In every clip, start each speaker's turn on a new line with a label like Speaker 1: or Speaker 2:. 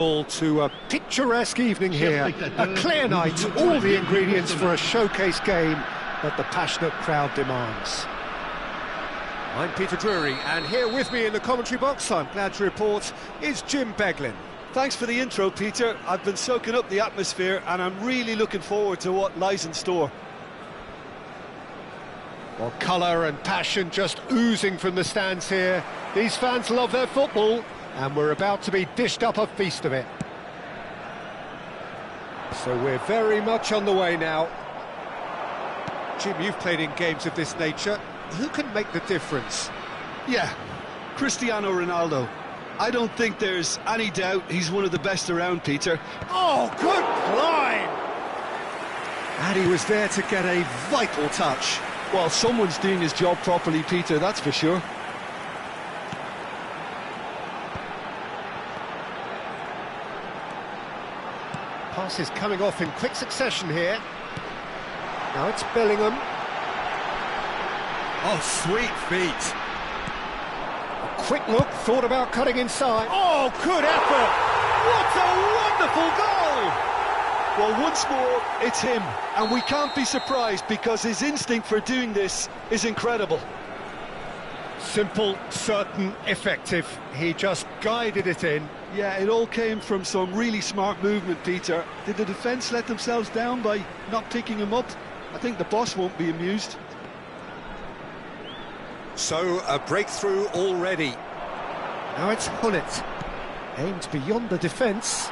Speaker 1: To a picturesque evening here, a clear night, all the ingredients for a showcase game that the passionate crowd demands. I'm Peter Drury, and here with me in the commentary box, I'm glad to report, is Jim Beglin.
Speaker 2: Thanks for the intro, Peter. I've been soaking up the atmosphere and I'm really looking forward to what lies in store.
Speaker 1: Well, colour and passion just oozing from the stands here. These fans love their football, and we're about to be dished up a feast of it. So we're very much on the way now. Jim, you've played in games of this nature. Who can make the difference?
Speaker 2: Yeah, Cristiano Ronaldo. I don't think there's any doubt he's one of the best around, Peter.
Speaker 1: Oh, good climb! And he was there to get a vital touch.
Speaker 2: Well, someone's doing his job properly, Peter, that's for sure.
Speaker 1: Passes coming off in quick succession here. Now it's Bellingham.
Speaker 2: Oh, sweet feet.
Speaker 1: A quick look, thought about cutting inside. Oh, good effort! What a wonderful goal!
Speaker 2: Well, once more, it's him. And we can't be surprised because his instinct for doing this is incredible.
Speaker 1: Simple, certain, effective. He just guided it in.
Speaker 2: Yeah, it all came from some really smart movement, Peter. Did the defence let themselves down by not picking him up? I think the boss won't be amused.
Speaker 1: So, a breakthrough already. Now it's Hullet. Aimed beyond the defence.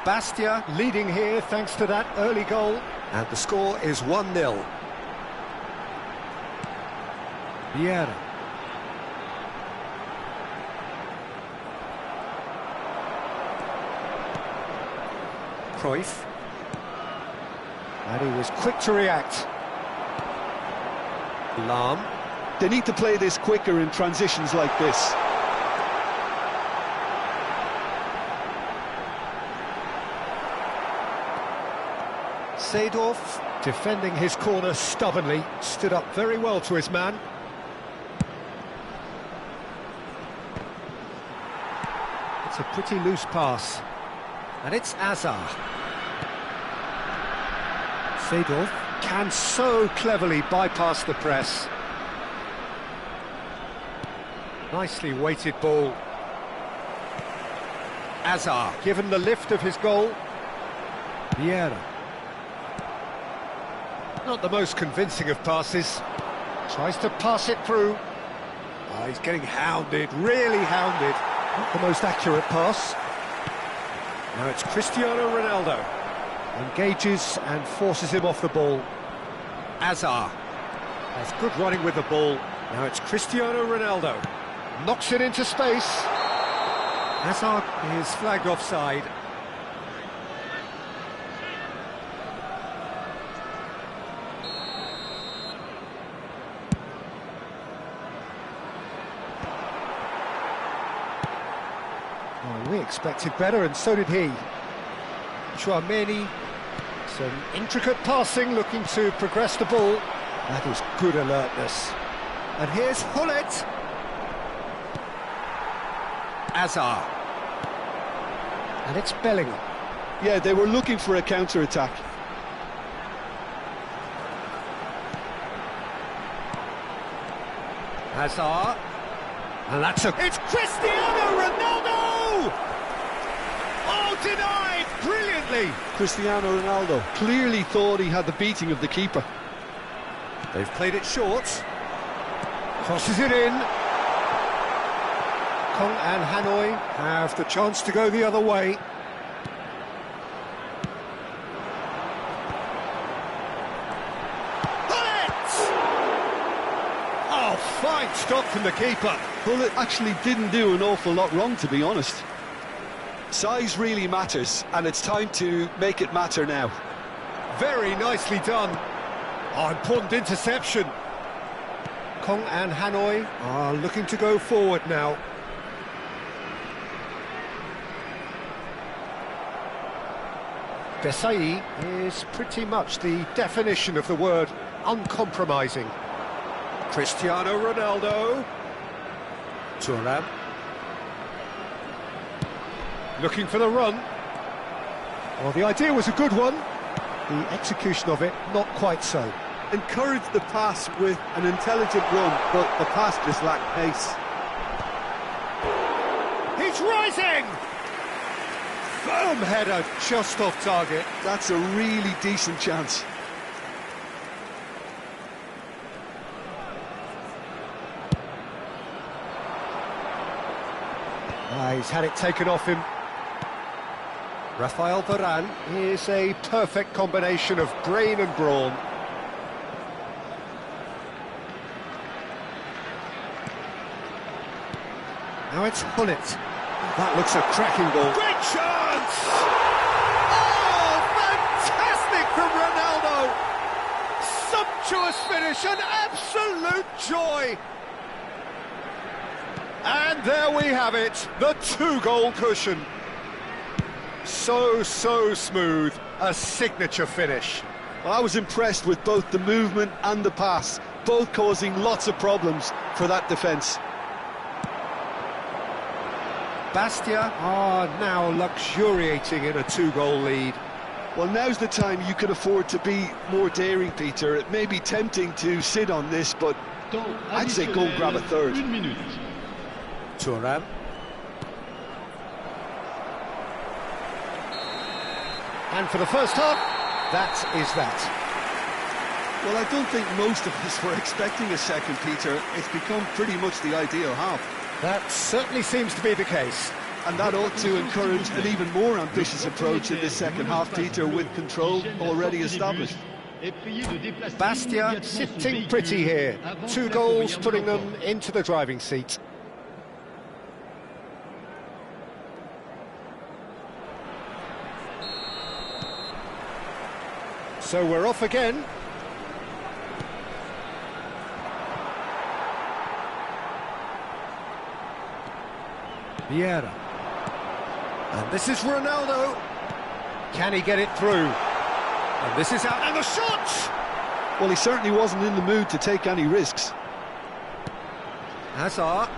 Speaker 1: Bastia leading here thanks to that early goal. And the score is 1-0. Vieira. Cruyff. And he was quick to react. Lahm.
Speaker 2: They need to play this quicker in transitions like this.
Speaker 1: Seedorf, defending his corner stubbornly, stood up very well to his man. It's a pretty loose pass. And it's Azar. Seedorf can so cleverly bypass the press. Nicely weighted ball. Azar, given the lift of his goal. Vieira. Not the most convincing of passes. Tries to pass it through. Oh, he's getting hounded, really hounded. Not the most accurate pass. Now it's Cristiano Ronaldo. Engages and forces him off the ball. Azar has good running with the ball. Now it's Cristiano Ronaldo. Knocks it into space. Hazard is flagged offside. Oh, we expected better, and so did he. Chouameni. Some intricate passing, looking to progress the ball. That was good alertness. And here's Hullet. Azar. And it's Bellingham.
Speaker 2: Yeah, they were looking for a counter-attack.
Speaker 1: Hazard. And that's it's Cristiano Ronaldo! Oh, denied brilliantly!
Speaker 2: Cristiano Ronaldo clearly thought he had the beating of the keeper.
Speaker 1: They've played it short. Crosses it in. Kong and Hanoi have the chance to go the other way. Oh, fine stop from the keeper.
Speaker 2: Well, it actually didn't do an awful lot wrong, to be honest. Size really matters, and it's time to make it matter now.
Speaker 1: Very nicely done. Oh, important interception. Kong and Hanoi are looking to go forward now. Desai is pretty much the definition of the word uncompromising. Cristiano Ronaldo. Thuram. Looking for the run. Well, the idea was a good one. The execution of it, not quite so.
Speaker 2: Encouraged the pass with an intelligent run, but the pass just lacked pace.
Speaker 1: He's rising! Firm header, just off target.
Speaker 2: That's a really decent chance.
Speaker 1: He's had it taken off him. Rafael Varane is a perfect combination of brain and brawn. Now it's Gullit. That looks a cracking ball. Great chance! Oh, fantastic from Ronaldo! Sumptuous finish, an absolute joy! And there we have it, the two-goal cushion. So smooth, a signature finish.
Speaker 2: Well, I was impressed with both the movement and the pass, both causing lots of problems for that defence.
Speaker 1: Bastia are now luxuriating in a two-goal lead.
Speaker 2: Well, now's the time you could afford to be more daring, Peter. It may be tempting to sit on this, but I'd say go and grab a third.
Speaker 1: Thuram. And for the first half, that is that.
Speaker 2: Well, I don't think most of us were expecting a second, Peter. It's become pretty much the ideal half.
Speaker 1: That certainly seems to be the case.
Speaker 2: And that ought to encourage an even more ambitious approach in the second half, Peter, with control already established.
Speaker 1: Bastia sitting pretty here. 2 goals putting them into the driving seat. So we're off again. Vieira. And this is Ronaldo. Can he get it through? And this is out, and the shot!
Speaker 2: Well, he certainly wasn't in the mood to take any risks.
Speaker 1: Hazard.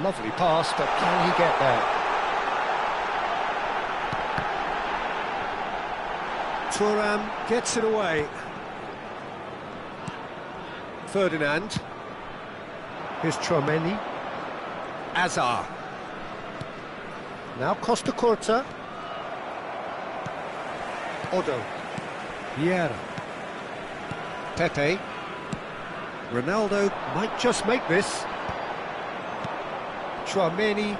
Speaker 1: Lovely pass, but can he get there? Thuram gets it away. Ferdinand. Here's Tchouaméni. Hazard. Now Costa Curta. Odo. Vieira. Pepe. Ronaldo might just make this. Tchouaméni.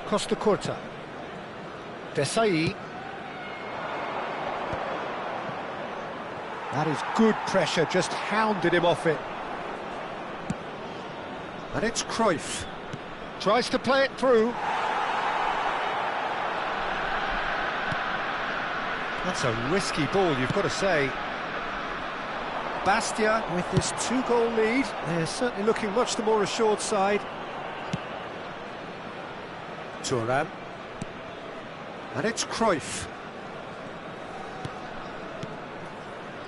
Speaker 1: Costa Curta. Desailly. That is good pressure, just hounded him off it. And it's Cruyff. Tries to play it through. That's a risky ball, you've got to say. Bastia with this 2-goal lead. They're certainly looking much the more assured side. Thuram. And it's Cruyff.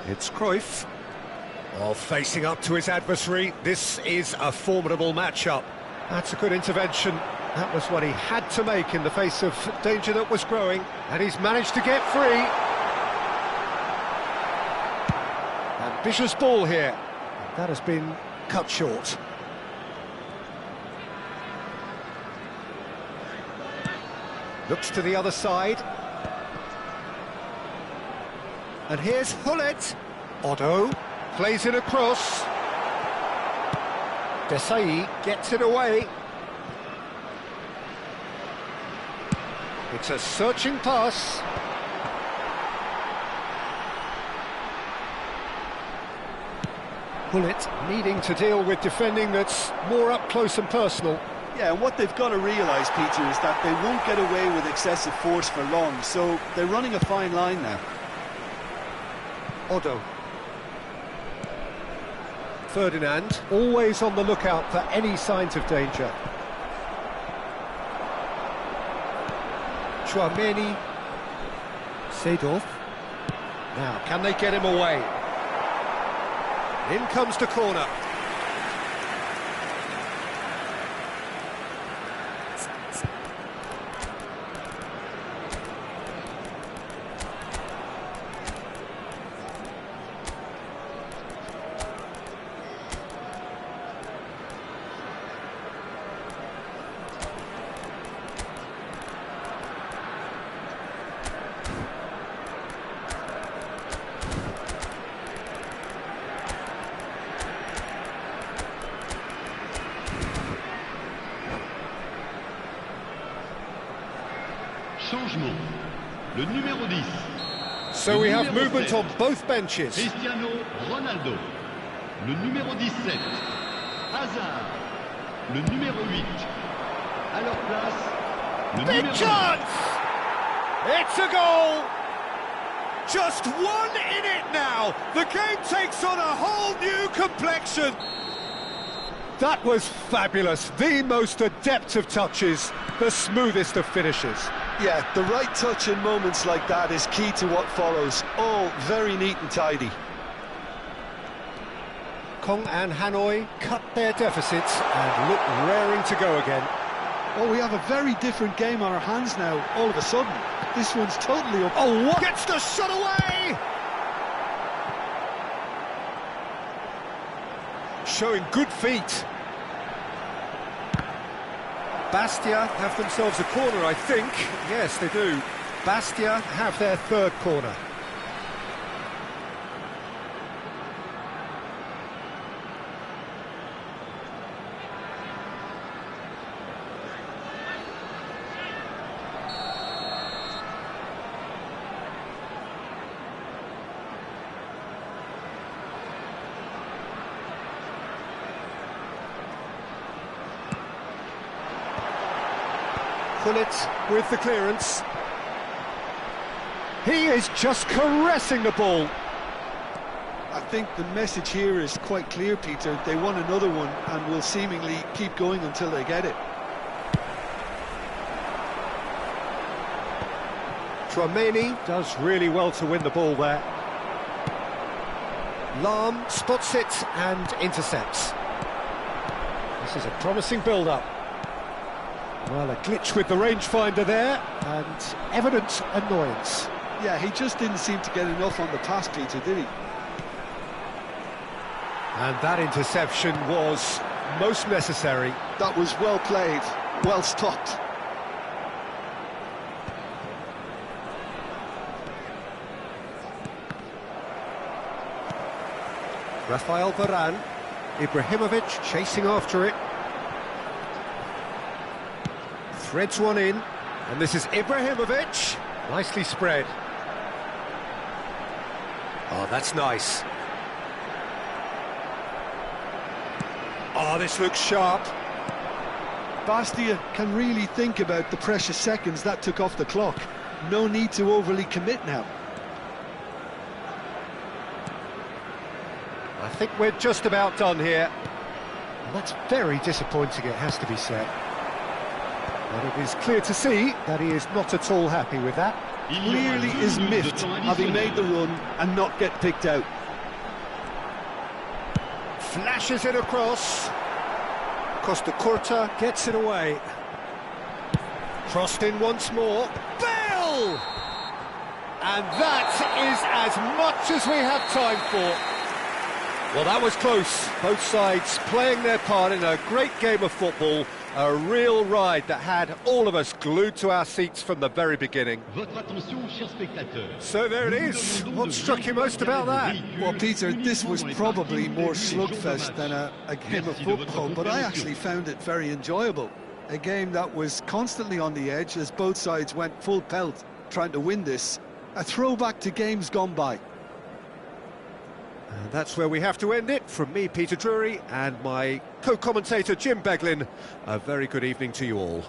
Speaker 1: It's Cruyff. Oh, facing up to his adversary. This is a formidable matchup. That's a good intervention. That was what he had to make in the face of danger that was growing. And he's managed to get free. Ambitious ball here. That has been cut short. Looks to the other side. And here's Gullit. Odo plays it across. Desailly gets it away. It's a searching pass. Gullit needing to deal with defending that's more up close and personal.
Speaker 2: Yeah, and what they've got to realise, Peter, is that they won't get away with excessive force for long, so they're running a fine line now.
Speaker 1: Odo. Ferdinand, always on the lookout for any signs of danger. Tchouaméni. Seedorf. Now, can they get him away? In comes the corner.
Speaker 3: Changement. Le numéro 10.
Speaker 1: So we have movement on both benches.
Speaker 3: Cristiano Ronaldo. Le numéro 17. Hazard. Le numéro 8. À leur place, le
Speaker 1: Big
Speaker 3: numéro
Speaker 1: chance! It's a goal! Just one in it now. The game takes on a whole new complexion. That was fabulous. The most adept of touches, the smoothest of finishes.
Speaker 2: Yeah, the right touch in moments like that is key to what follows. All very neat and tidy.
Speaker 1: Kong and Hanoi cut their deficits and look raring to go again.
Speaker 2: Oh, we have a very different game on our hands now, all of a sudden. This one's totally up.
Speaker 1: Oh, what? Gets the shot away! Showing good feet. Bastia have themselves a corner, I think. Yes, they do. Bastia have their third corner. Gullit with the clearance. He is just caressing the ball.
Speaker 2: I think the message here is quite clear, Peter. They want another one and will seemingly keep going until they get it.
Speaker 1: Tchouaméni does really well to win the ball there. Lahm spots it and intercepts. This is a promising build-up. Well, a glitch with the rangefinder there, and evident annoyance.
Speaker 2: Yeah, he just didn't seem to get enough on the pass, Peter, did he?
Speaker 1: And that interception was most necessary.
Speaker 2: That was well played, well stopped.
Speaker 1: Rafael Varane, Ibrahimovic chasing after it. Threads one in, and this is Ibrahimovic. Nicely spread. Oh, that's nice. Oh, this looks sharp.
Speaker 2: Bastia can really think about the precious seconds that took off the clock. No need to overly commit now.
Speaker 1: I think we're just about done here. And that's very disappointing, it has to be said. But it is clear to see that he is not at all happy with that.
Speaker 2: Clearly is miffed having made the run and not get picked out.
Speaker 1: Flashes it across. Costa Curta gets it away. Crossed in once more. Bale! And that is as much as we have time for. Well, that was close. Both sides playing their part in a great game of football. A real ride that had all of us glued to our seats from the very beginning. So there it is. What struck you most about that?
Speaker 2: Well, Peter, this was probably more slugfest than a game of football, but I actually found it very enjoyable. A game that was constantly on the edge as both sides went full pelt trying to win this. A throwback to games gone by.
Speaker 1: And that's where we have to end it. From me, Peter Drury, and my co-commentator, Jim Beglin. A very good evening to you all.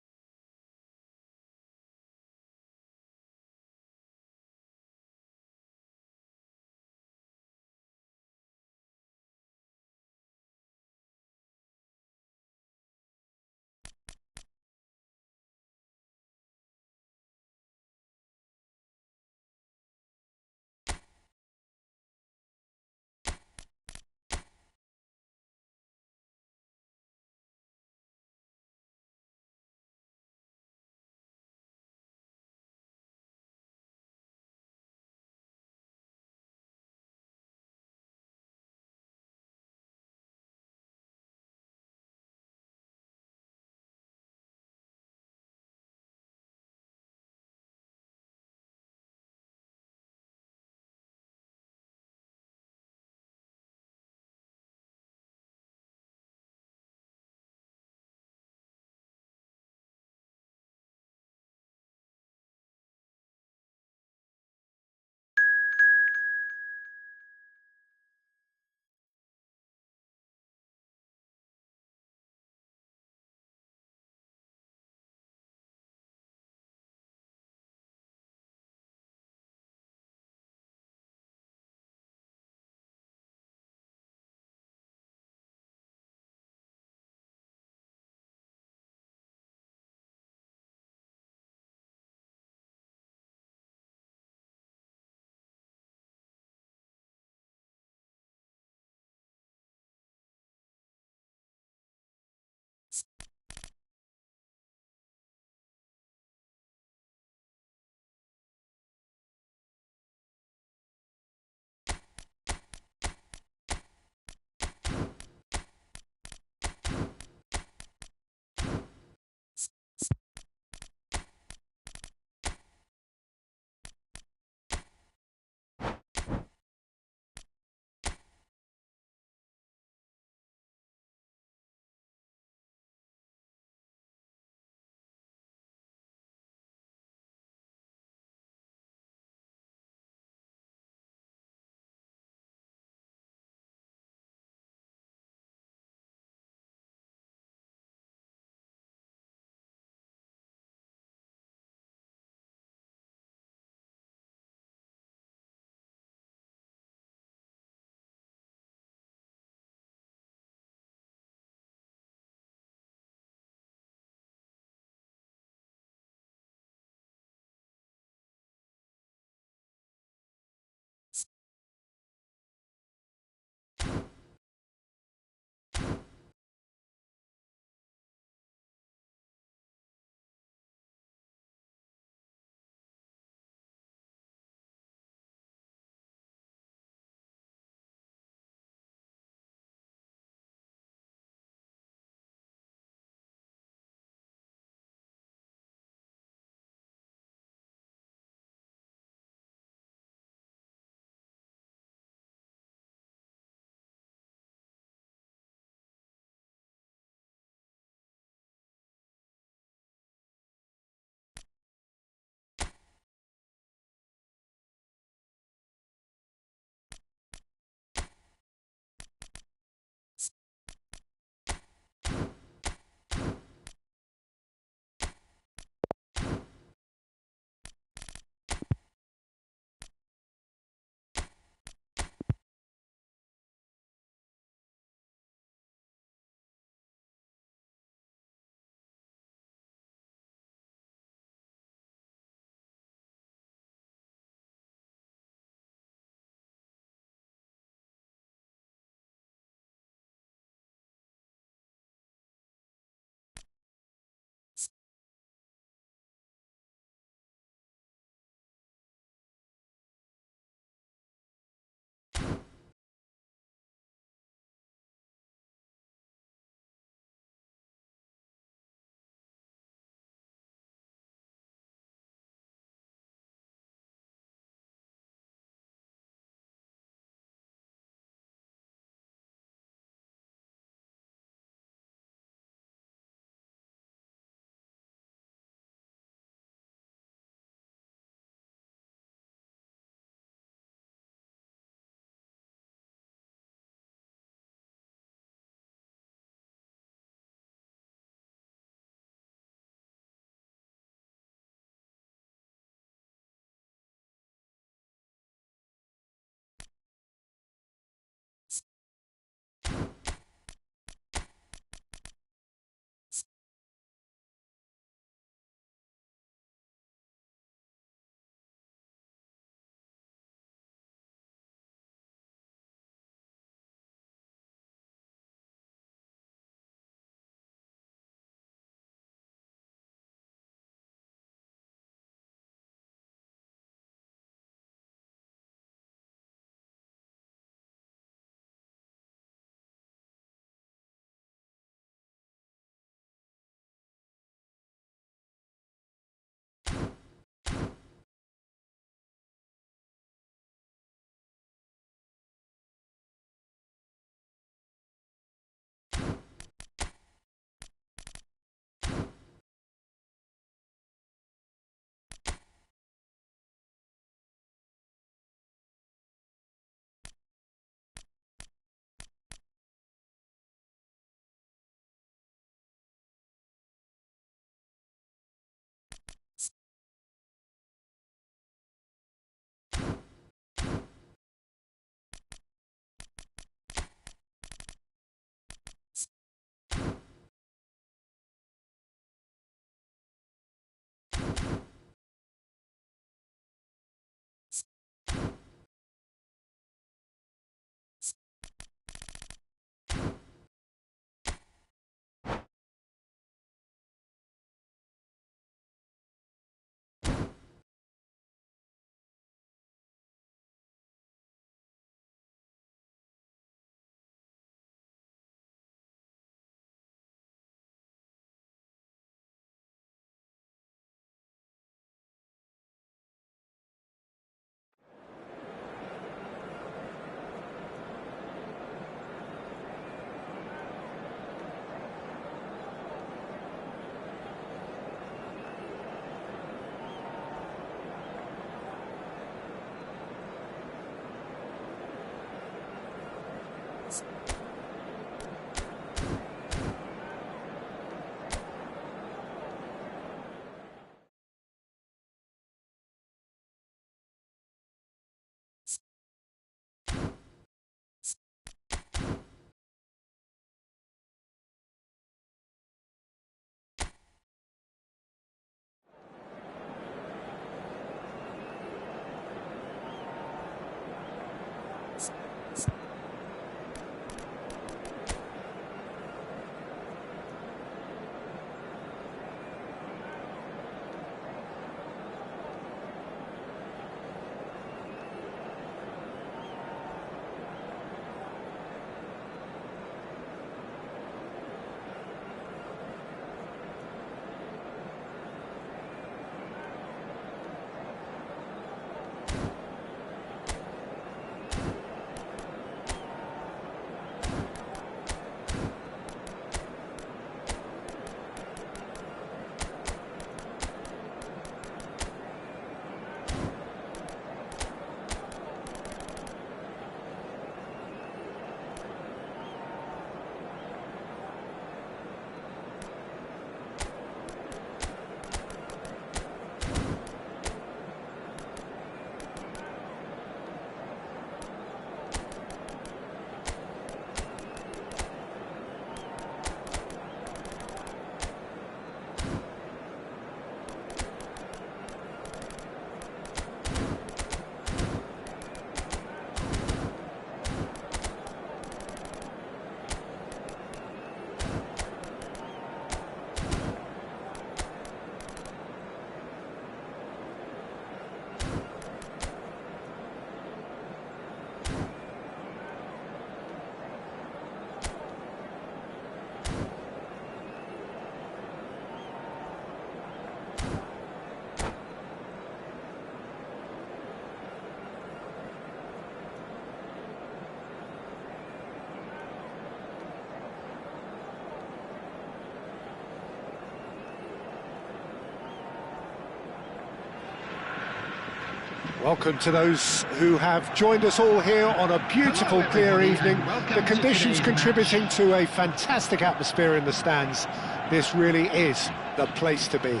Speaker 1: Welcome to those who have joined us all here on a beautiful, clear evening. The conditions contributing to a fantastic atmosphere in the stands. This really is the place to be.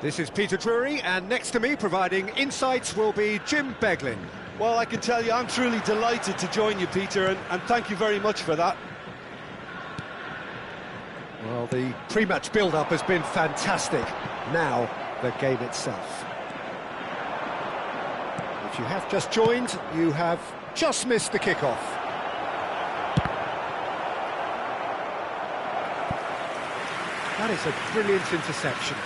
Speaker 1: This is Peter Drury, and next to me, providing insights, will be Jim Beglin.
Speaker 2: Well, I can tell you, I'm truly delighted to join you, Peter, and thank you very much for that.
Speaker 1: Well, the pre-match build-up has been fantastic. Now, the game itself. If you have just joined, you have just missed the kickoff. That is a brilliant interception.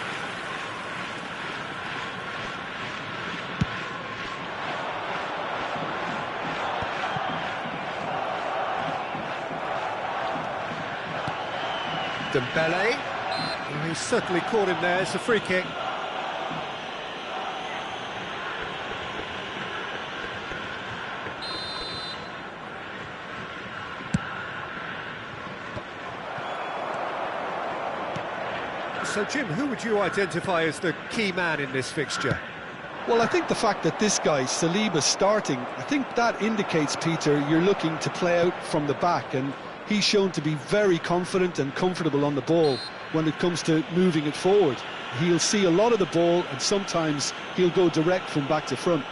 Speaker 1: Dembele. Well, he's certainly caught him there. It's a free kick. So, Jim, who would you identify as the key man in this fixture?
Speaker 2: Well, I think the fact that this guy, Saliba's starting, I think that indicates, Peter, you're looking to play out from the back, and he's shown to be very confident and comfortable on the ball when it comes to moving it forward. He'll see a lot of the ball, and sometimes he'll go direct from back to front.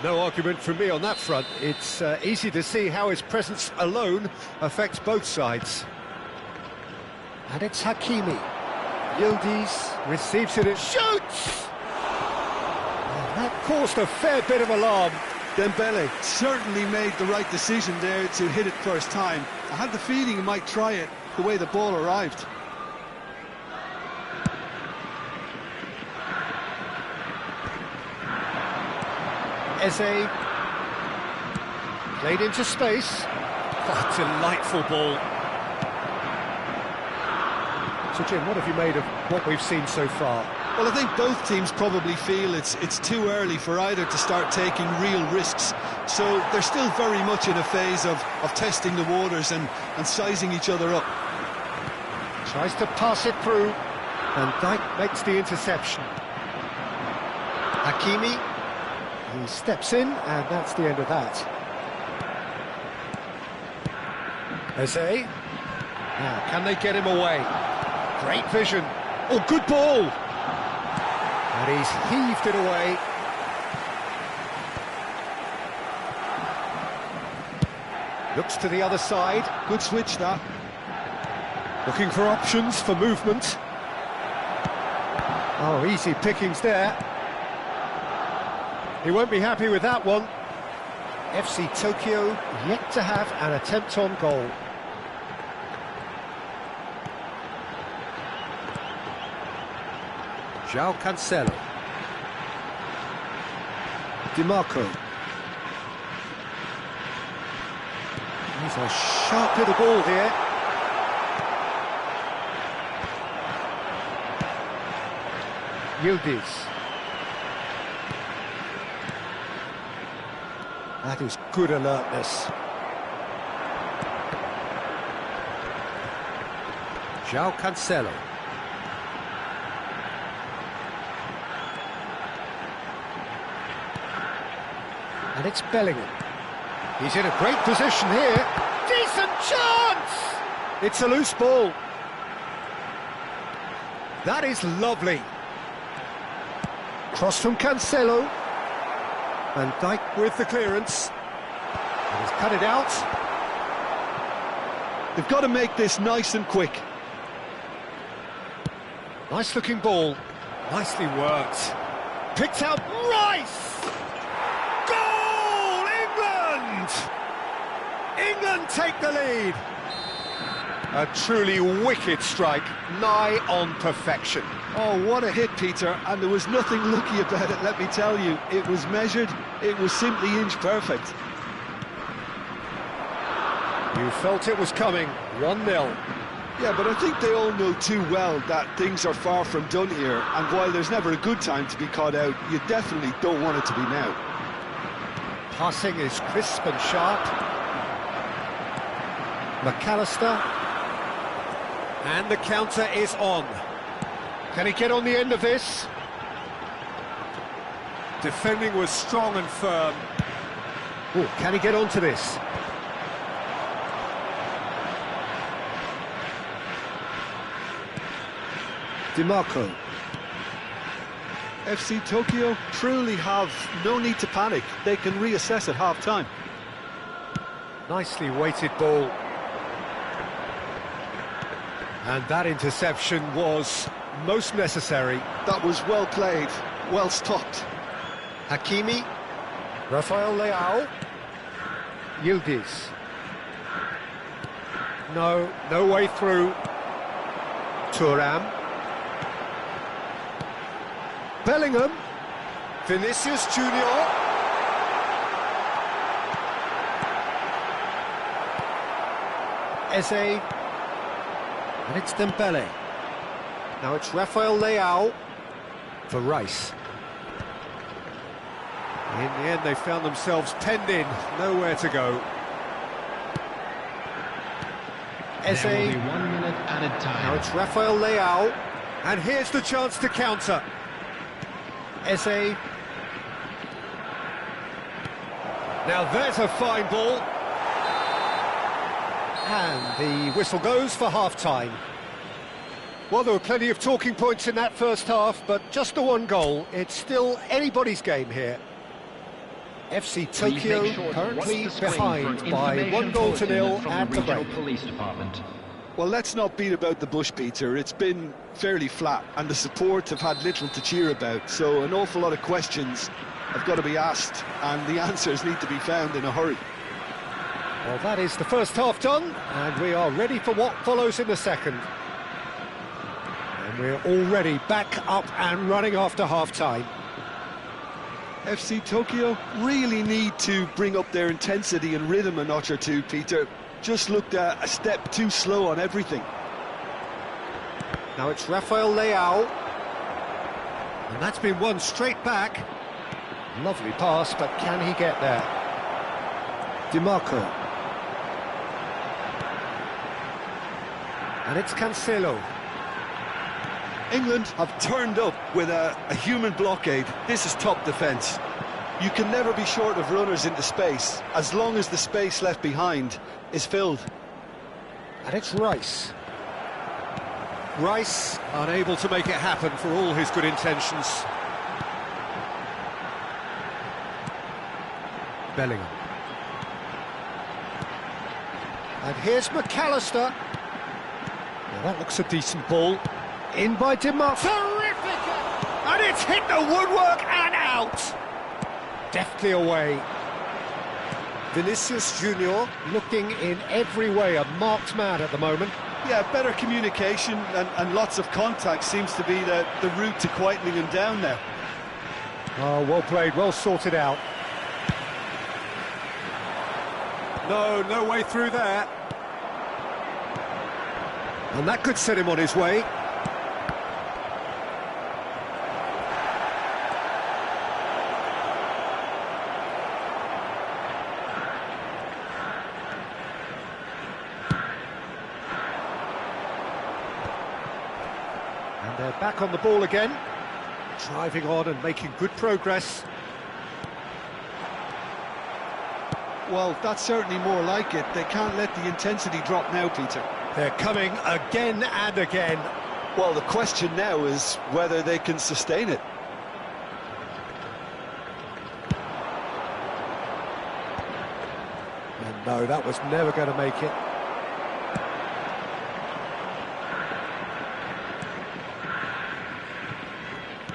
Speaker 1: No argument from me on that front. It's easy to see how his presence alone affects both sides. And it's Hakimi. Yildiz receives it and shoots! That caused a fair bit of alarm.
Speaker 2: Dembele certainly made the right decision there to hit it first time. I had the feeling he might try it the way the ball arrived.
Speaker 1: Eze played into space. What a delightful ball. So, Jim, what have you made of what we've seen so far?
Speaker 2: Well, I think both teams probably feel it's too early for either to start taking real risks. So they're still very much in a phase of testing the waters and sizing each other up.
Speaker 1: Tries to pass it through, and Dijk makes the interception. Hakimi, he steps in, and that's the end of that. Eze. Now, can they get him away? Great vision. Oh, good ball. And he's heaved it away. Looks to the other side.
Speaker 2: Good switch, that.
Speaker 1: Looking for options for movement. Oh, easy pickings there. He won't be happy with that one. FC Tokyo yet to have an attempt on goal. João Cancelo. DiMarco. He's a sharp little ball here. Yildiz. That is good alertness. João Cancelo. And it's Bellingham. He's in a great position here. Decent chance! It's a loose ball. That is lovely. Cross from Cancelo. Van Dijk with the clearance. And he's cut it out.
Speaker 2: They've got to make this nice and quick.
Speaker 1: Nice looking ball. Nicely worked. Picked out Rice! Goal! England! England take the lead. A truly wicked strike, nigh on perfection.
Speaker 2: Oh, what a hit, Peter, and there was nothing lucky about it, let me tell you. It was measured, it was simply inch perfect.
Speaker 1: You felt it was coming, 1-0.
Speaker 2: Yeah, but I think they all know too well that things are far from done here, and while there's never a good time to be caught out, you definitely don't want it to be now.
Speaker 1: Passing is crisp and sharp. McAllister. And the counter is on. Can he get on the end of this? Defending was strong and firm. Oh, can he get onto this? DiMarco.
Speaker 2: FC Tokyo truly have no need to panic. They can reassess at half-time.
Speaker 1: Nicely weighted ball. And that interception was most necessary.
Speaker 2: That was well played, well stopped.
Speaker 1: Hakimi. Rafael Leao. Yildiz. No way through. Thuram. Bellingham. Vinicius Junior. Eze. And it's Dembele. Now it's Rafael Leao for Rice. In the end, they found themselves penned in, nowhere to go. Eze.
Speaker 3: There will be 1 minute added time.
Speaker 1: Now it's Rafael Leao. And here's the chance to counter. Eze. Now there's a fine ball. And the whistle goes for half-time. Well, there were plenty of talking points in that first half, but just the one goal. It's still anybody's game here. FC Tokyo currently behind by 1-0 at the break.
Speaker 3: Police Department.
Speaker 2: Well, let's not beat about the bush, Peter. It's been fairly flat, and the support have had little to cheer about, so an awful lot of questions have got to be asked, and the answers need to be found in a hurry.
Speaker 1: Well, that is the first half done, and we are ready for what follows in the second. And we're already back up and running after half-time.
Speaker 2: FC Tokyo really need to bring up their intensity and rhythm a notch or two, Peter. Just looked a step too slow on everything.
Speaker 1: Now it's Rafael Leao. And that's been won straight back. Lovely pass, but can he get there? DiMarco. And it's Cancelo.
Speaker 2: England have turned up with a human blockade. This is top defence. You can never be short of runners into space, as long as the space left behind is filled.
Speaker 1: And it's Rice. Rice unable to make it happen for all his good intentions. Bellingham. And here's McAllister. Now that looks a decent ball. In by Demar. Terrific! And it's hit the woodwork and out. Deftly away. Vinicius Junior looking in every way a marked man at the moment.
Speaker 2: Yeah, better communication and lots of contact seems to be the route to quietening him down now.
Speaker 1: Oh, well played, well sorted out. No way through there. And that could set him on his way. And they're back on the ball again, driving on and making good progress.
Speaker 2: Well, that's certainly more like it. They can't let the intensity drop now, Peter.
Speaker 1: They're coming again and again.
Speaker 2: Well, the question now is whether they can sustain it.
Speaker 1: And no, that was never going to make it.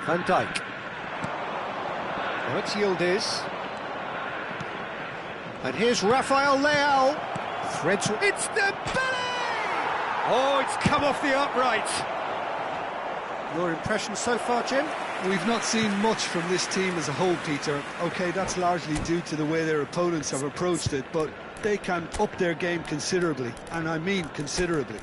Speaker 1: Van Dijk. Now it's Yildiz. And here's Rafael Leao. Threads. It's Dembele! Oh, it's come off the upright. Your impression so far, Jim?
Speaker 2: We've not seen much from this team as a whole, Peter. OK, that's largely due to the way their opponents have approached it, but they can up their game considerably, and I mean considerably.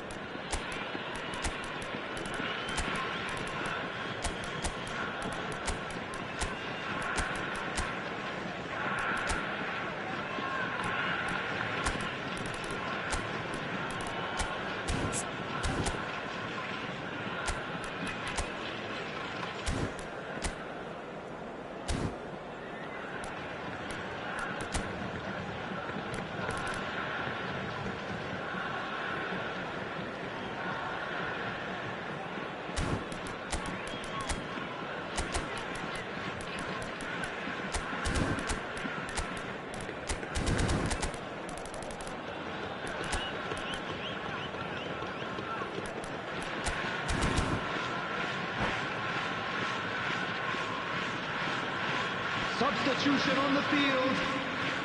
Speaker 3: Substitution on the field.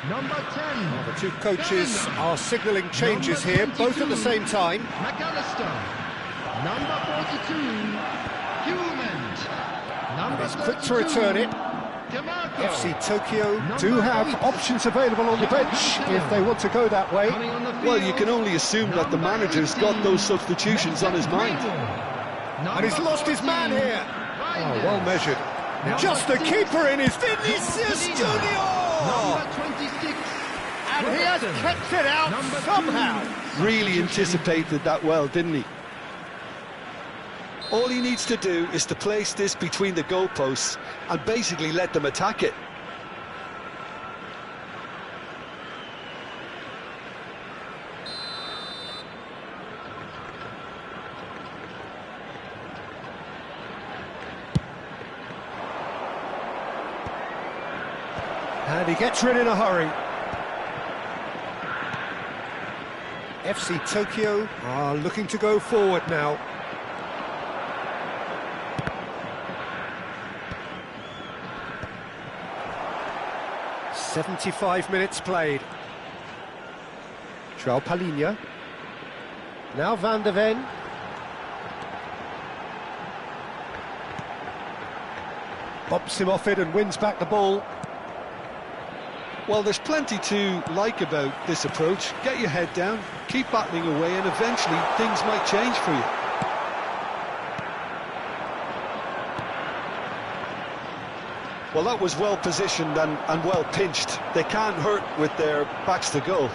Speaker 3: Number 10.
Speaker 1: Well, the two coaches are signalling changes here, both at the same time.
Speaker 3: McAllister. Number 42. Hewland. Number
Speaker 1: It's quick to return it.
Speaker 3: DeMarco.
Speaker 1: FC Tokyo do have options available on the bench if they want to go that way.
Speaker 3: Coming on the field.
Speaker 2: Well, you can only assume that the manager's got those substitutions on his mind.
Speaker 1: And he's lost his man here. Oh, well measured. Just the keeper in his Vinicius Junior!
Speaker 3: Number 26.
Speaker 1: And he has kept it out somehow.
Speaker 2: Really anticipated that well, didn't he? All he needs to do is to place this between the goalposts and basically let them attack it.
Speaker 1: And he gets rid in a hurry. FC Tokyo are looking to go forward now. "75 minutes played. João Palhinha. Now Van de Ven. Bumps him off it and wins back the ball.
Speaker 2: Well, there's plenty to like about this approach. Get your head down, keep battling away, and eventually things might change for you. Well, that was well positioned and well pinched. They can't hurt with their backs to goal.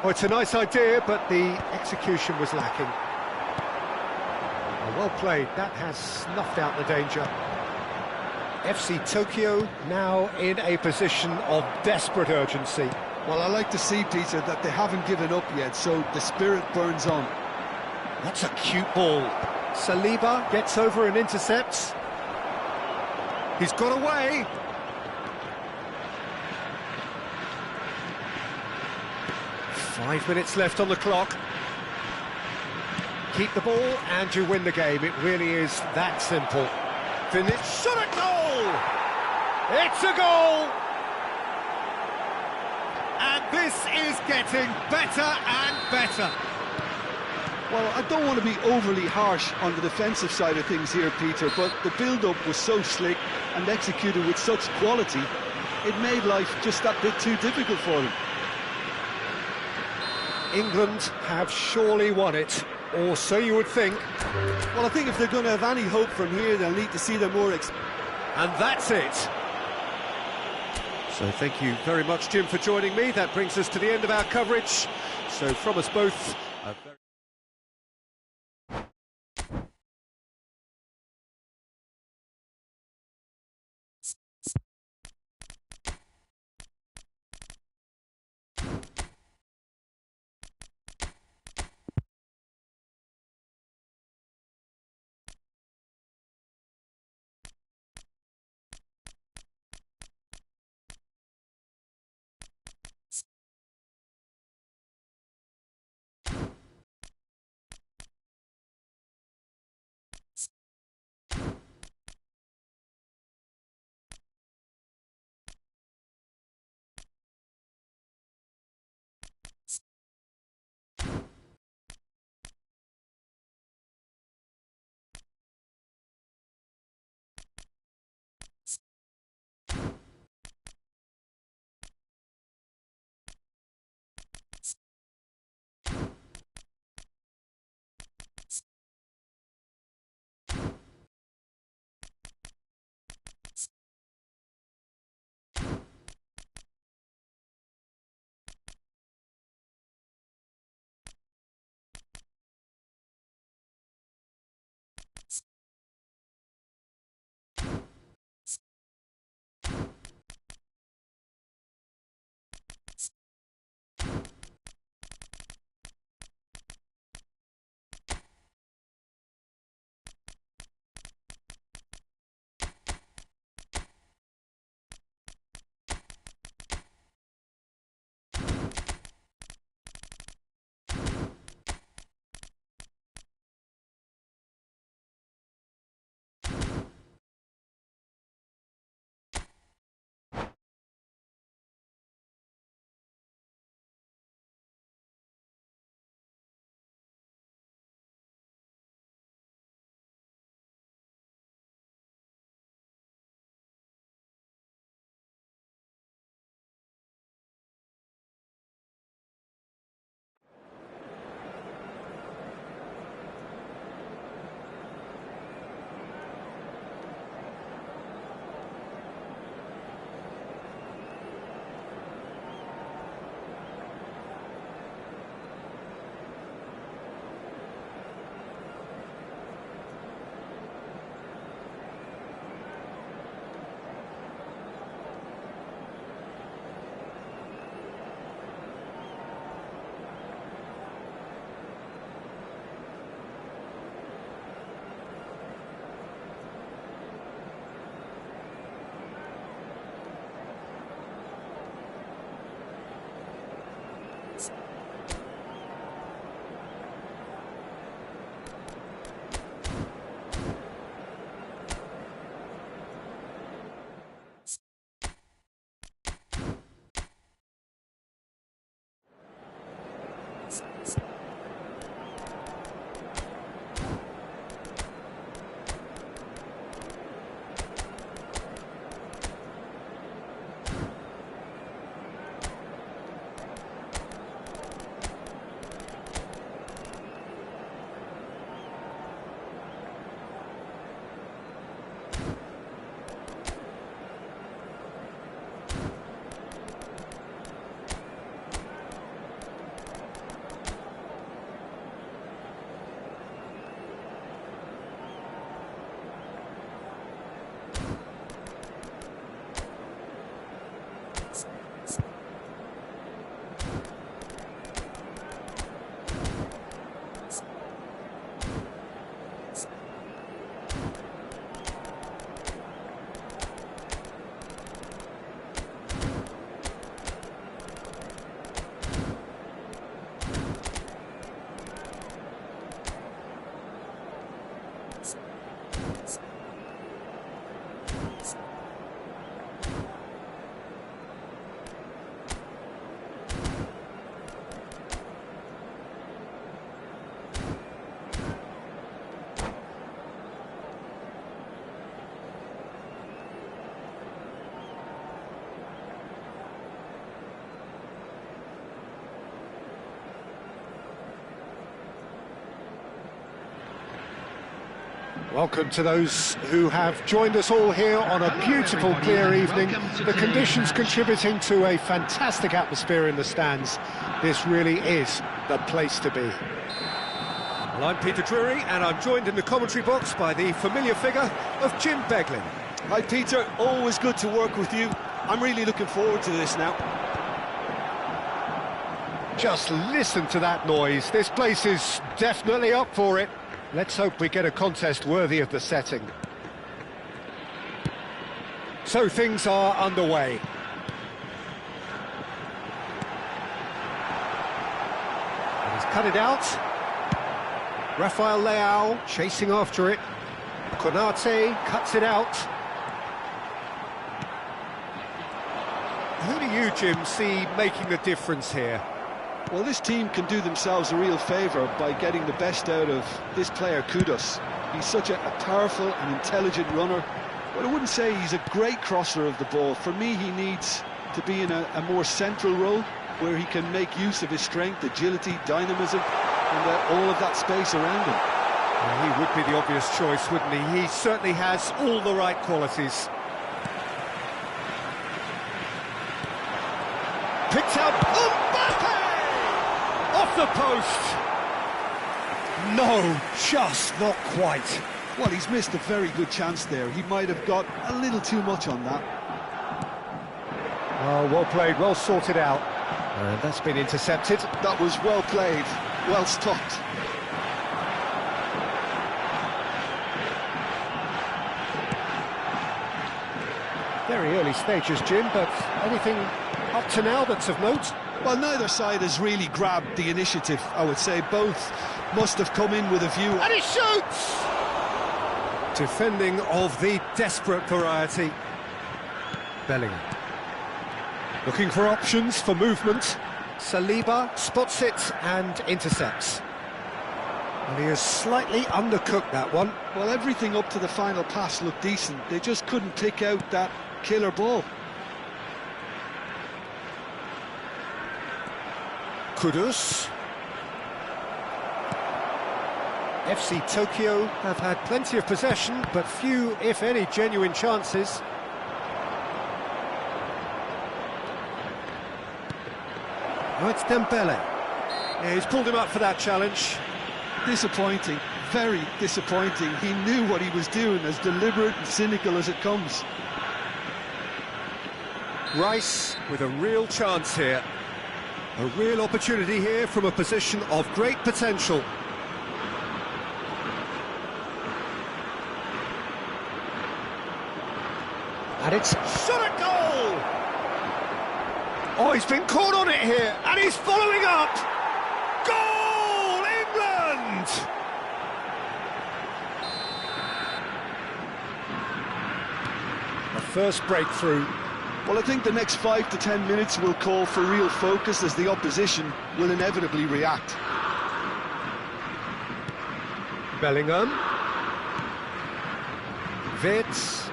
Speaker 1: Oh, it's a nice idea, but the execution was lacking. Oh, well played. That has snuffed out the danger. FC Tokyo now in a position of desperate urgency.
Speaker 2: Well, I like to see, Peter, that they haven't given up yet, so the spirit burns on.
Speaker 1: That's a cute ball. Saliba gets over and intercepts. He's got away. Five minutes left on the clock. Keep the ball and you win the game. It really is that simple. Finish. Shot at goal! It's a goal! And this is getting better and better.
Speaker 2: Well, I don't want to be overly harsh on the defensive side of things here, Peter, but the build-up was so slick and executed with such quality, it made life just that bit too difficult for them.
Speaker 1: England have surely won it, or so you would think.
Speaker 2: Well, I think if they're going to have any hope from here, they'll need to see them more...
Speaker 1: And that's it. So thank you very much, Jim, for joining me. That brings us to the end of our coverage. So from us both... Welcome to those who have joined us all here on a beautiful, clear evening. The conditions contributing to a fantastic atmosphere in the stands. This really is the place to be. Well, I'm Peter Drury, and I'm joined in the commentary box by the familiar figure of Jim Beglin.
Speaker 2: Hi Peter, always good to work with you. I'm really looking forward to this now.
Speaker 1: Just listen to that noise. This place is definitely up for it. Let's hope we get a contest worthy of the setting. So things are underway. And he's cut it out. Rafael Leao chasing after it. Konate cuts it out. Who do you, Jim, see making the difference here?
Speaker 2: Well, this team can do themselves a real favour by getting the best out of this player, Kudus. He's such a powerful and intelligent runner, but I wouldn't say he's a great crosser of the ball. For me, he needs to be in a more central role where he can make use of his strength, agility, dynamism, and all of that space around him.
Speaker 1: Well, he would be the obvious choice, wouldn't he? He certainly has all the right qualities. Picked out Mbappe! Off the post! No, just not quite.
Speaker 2: Well, he's missed a very good chance there. He might have got a little too much on that.
Speaker 1: Oh, well played, well sorted out. And that's been intercepted.
Speaker 2: That was well played, well stopped.
Speaker 1: Very early stages, Jim, but anything up to now that's of note?
Speaker 2: Well, neither side has really grabbed the initiative, I would say. Both must have come in with a view.
Speaker 1: And he shoots! Defending of the desperate variety. Bellingham. Looking for options for movement. Saliba spots it and intercepts. And he has slightly undercooked that one.
Speaker 2: Well, everything up to the final pass looked decent. They just couldn't pick out that killer ball.
Speaker 1: Kudus. FC Tokyo have had plenty of possession, but few, if any, genuine chances. Oh, it's Dembele. Yeah, he's pulled him up for that challenge.
Speaker 2: Disappointing, very disappointing. He knew what he was doing, as deliberate and cynical as it comes.
Speaker 1: Rice with a real chance here. A real opportunity here from a position of great potential. And it's shot at goal! Oh, he's been caught on it here, and he's following up! Goal, England! The first breakthrough.
Speaker 2: Well, I think the next 5 to 10 minutes will call for real focus, as the opposition will inevitably react.
Speaker 1: Bellingham. Vitz.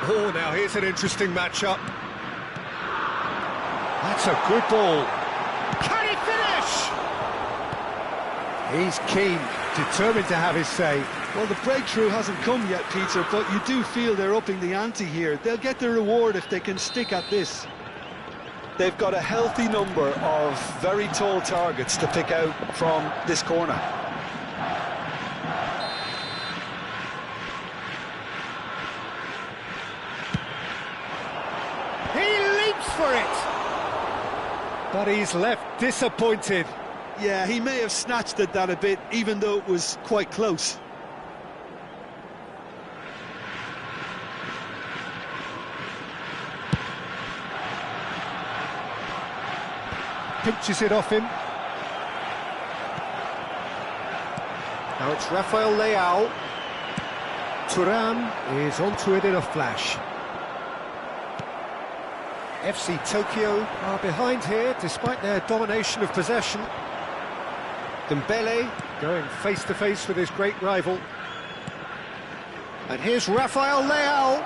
Speaker 1: Oh, now here's an interesting matchup. That's a good ball. Can he finish? He's keen, determined to have his say.
Speaker 2: Well, the breakthrough hasn't come yet, Peter, but you do feel they're upping the ante here. They'll get their reward if they can stick at this. They've got a healthy number of very tall targets to pick out from this corner.
Speaker 1: He leaps for it! But he's left disappointed.
Speaker 2: Yeah, he may have snatched at that a bit, even though it was quite close.
Speaker 1: Pinches it off him. Now it's Rafael Leao. Thuram is onto it in a flash. FC Tokyo are behind here, despite their domination of possession. Dembele going face-to-face with his great rival. And here's Rafael Leao.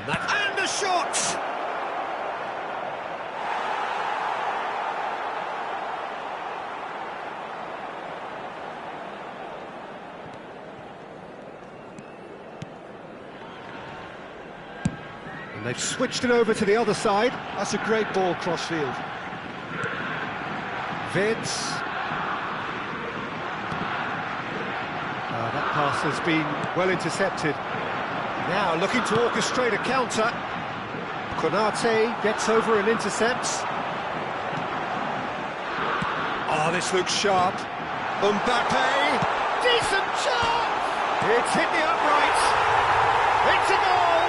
Speaker 1: And the shot! And they've switched it over to the other side.
Speaker 2: That's a great ball cross-field.
Speaker 1: Vids. That pass has been well intercepted. Now looking to orchestrate a counter. Konate gets over and intercepts. Oh, this looks sharp. Mbappe, decent shot! It's hit the uprights. It's a goal!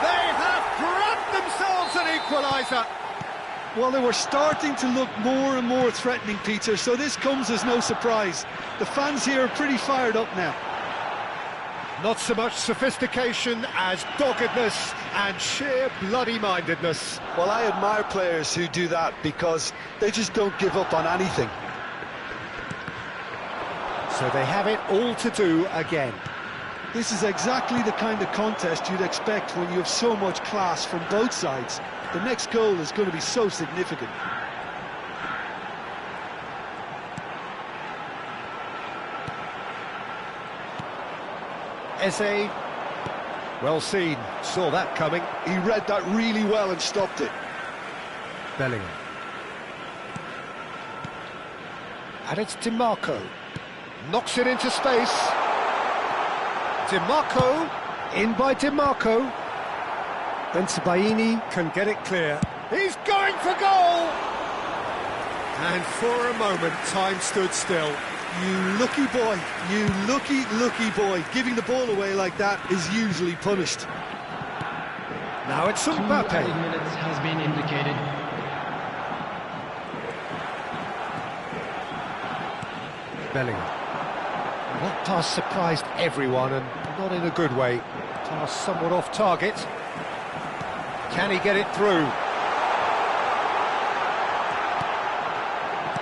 Speaker 1: They have grabbed themselves an equaliser.
Speaker 2: Well, they were starting to look more and more threatening, Peter, so this comes as no surprise. The fans here are pretty fired up now.
Speaker 1: Not so much sophistication as doggedness and sheer bloody-mindedness.
Speaker 2: Well, I admire players who do that because they just don't give up on anything.
Speaker 1: So they have it all to do again.
Speaker 2: This is exactly the kind of contest you'd expect when you have so much class from both sides. The next goal is going to be so significant.
Speaker 1: Eze, well seen, saw that coming.
Speaker 2: He read that really well and stopped it.
Speaker 1: Bellingham. And it's DiMarco. Knocks it into space. DiMarco, in by DiMarco. Bensebaini can get it clear. He's going for goal! And for a moment, time stood still.
Speaker 2: You lucky boy, you lucky boy. Giving the ball away like that is usually punished.
Speaker 1: Now it's
Speaker 3: 2
Speaker 1: Mbappe.
Speaker 3: added minutes has been indicated.
Speaker 1: Bellingham. That pass surprised everyone, and not in a good way. Pass somewhat off target. Can he get it through?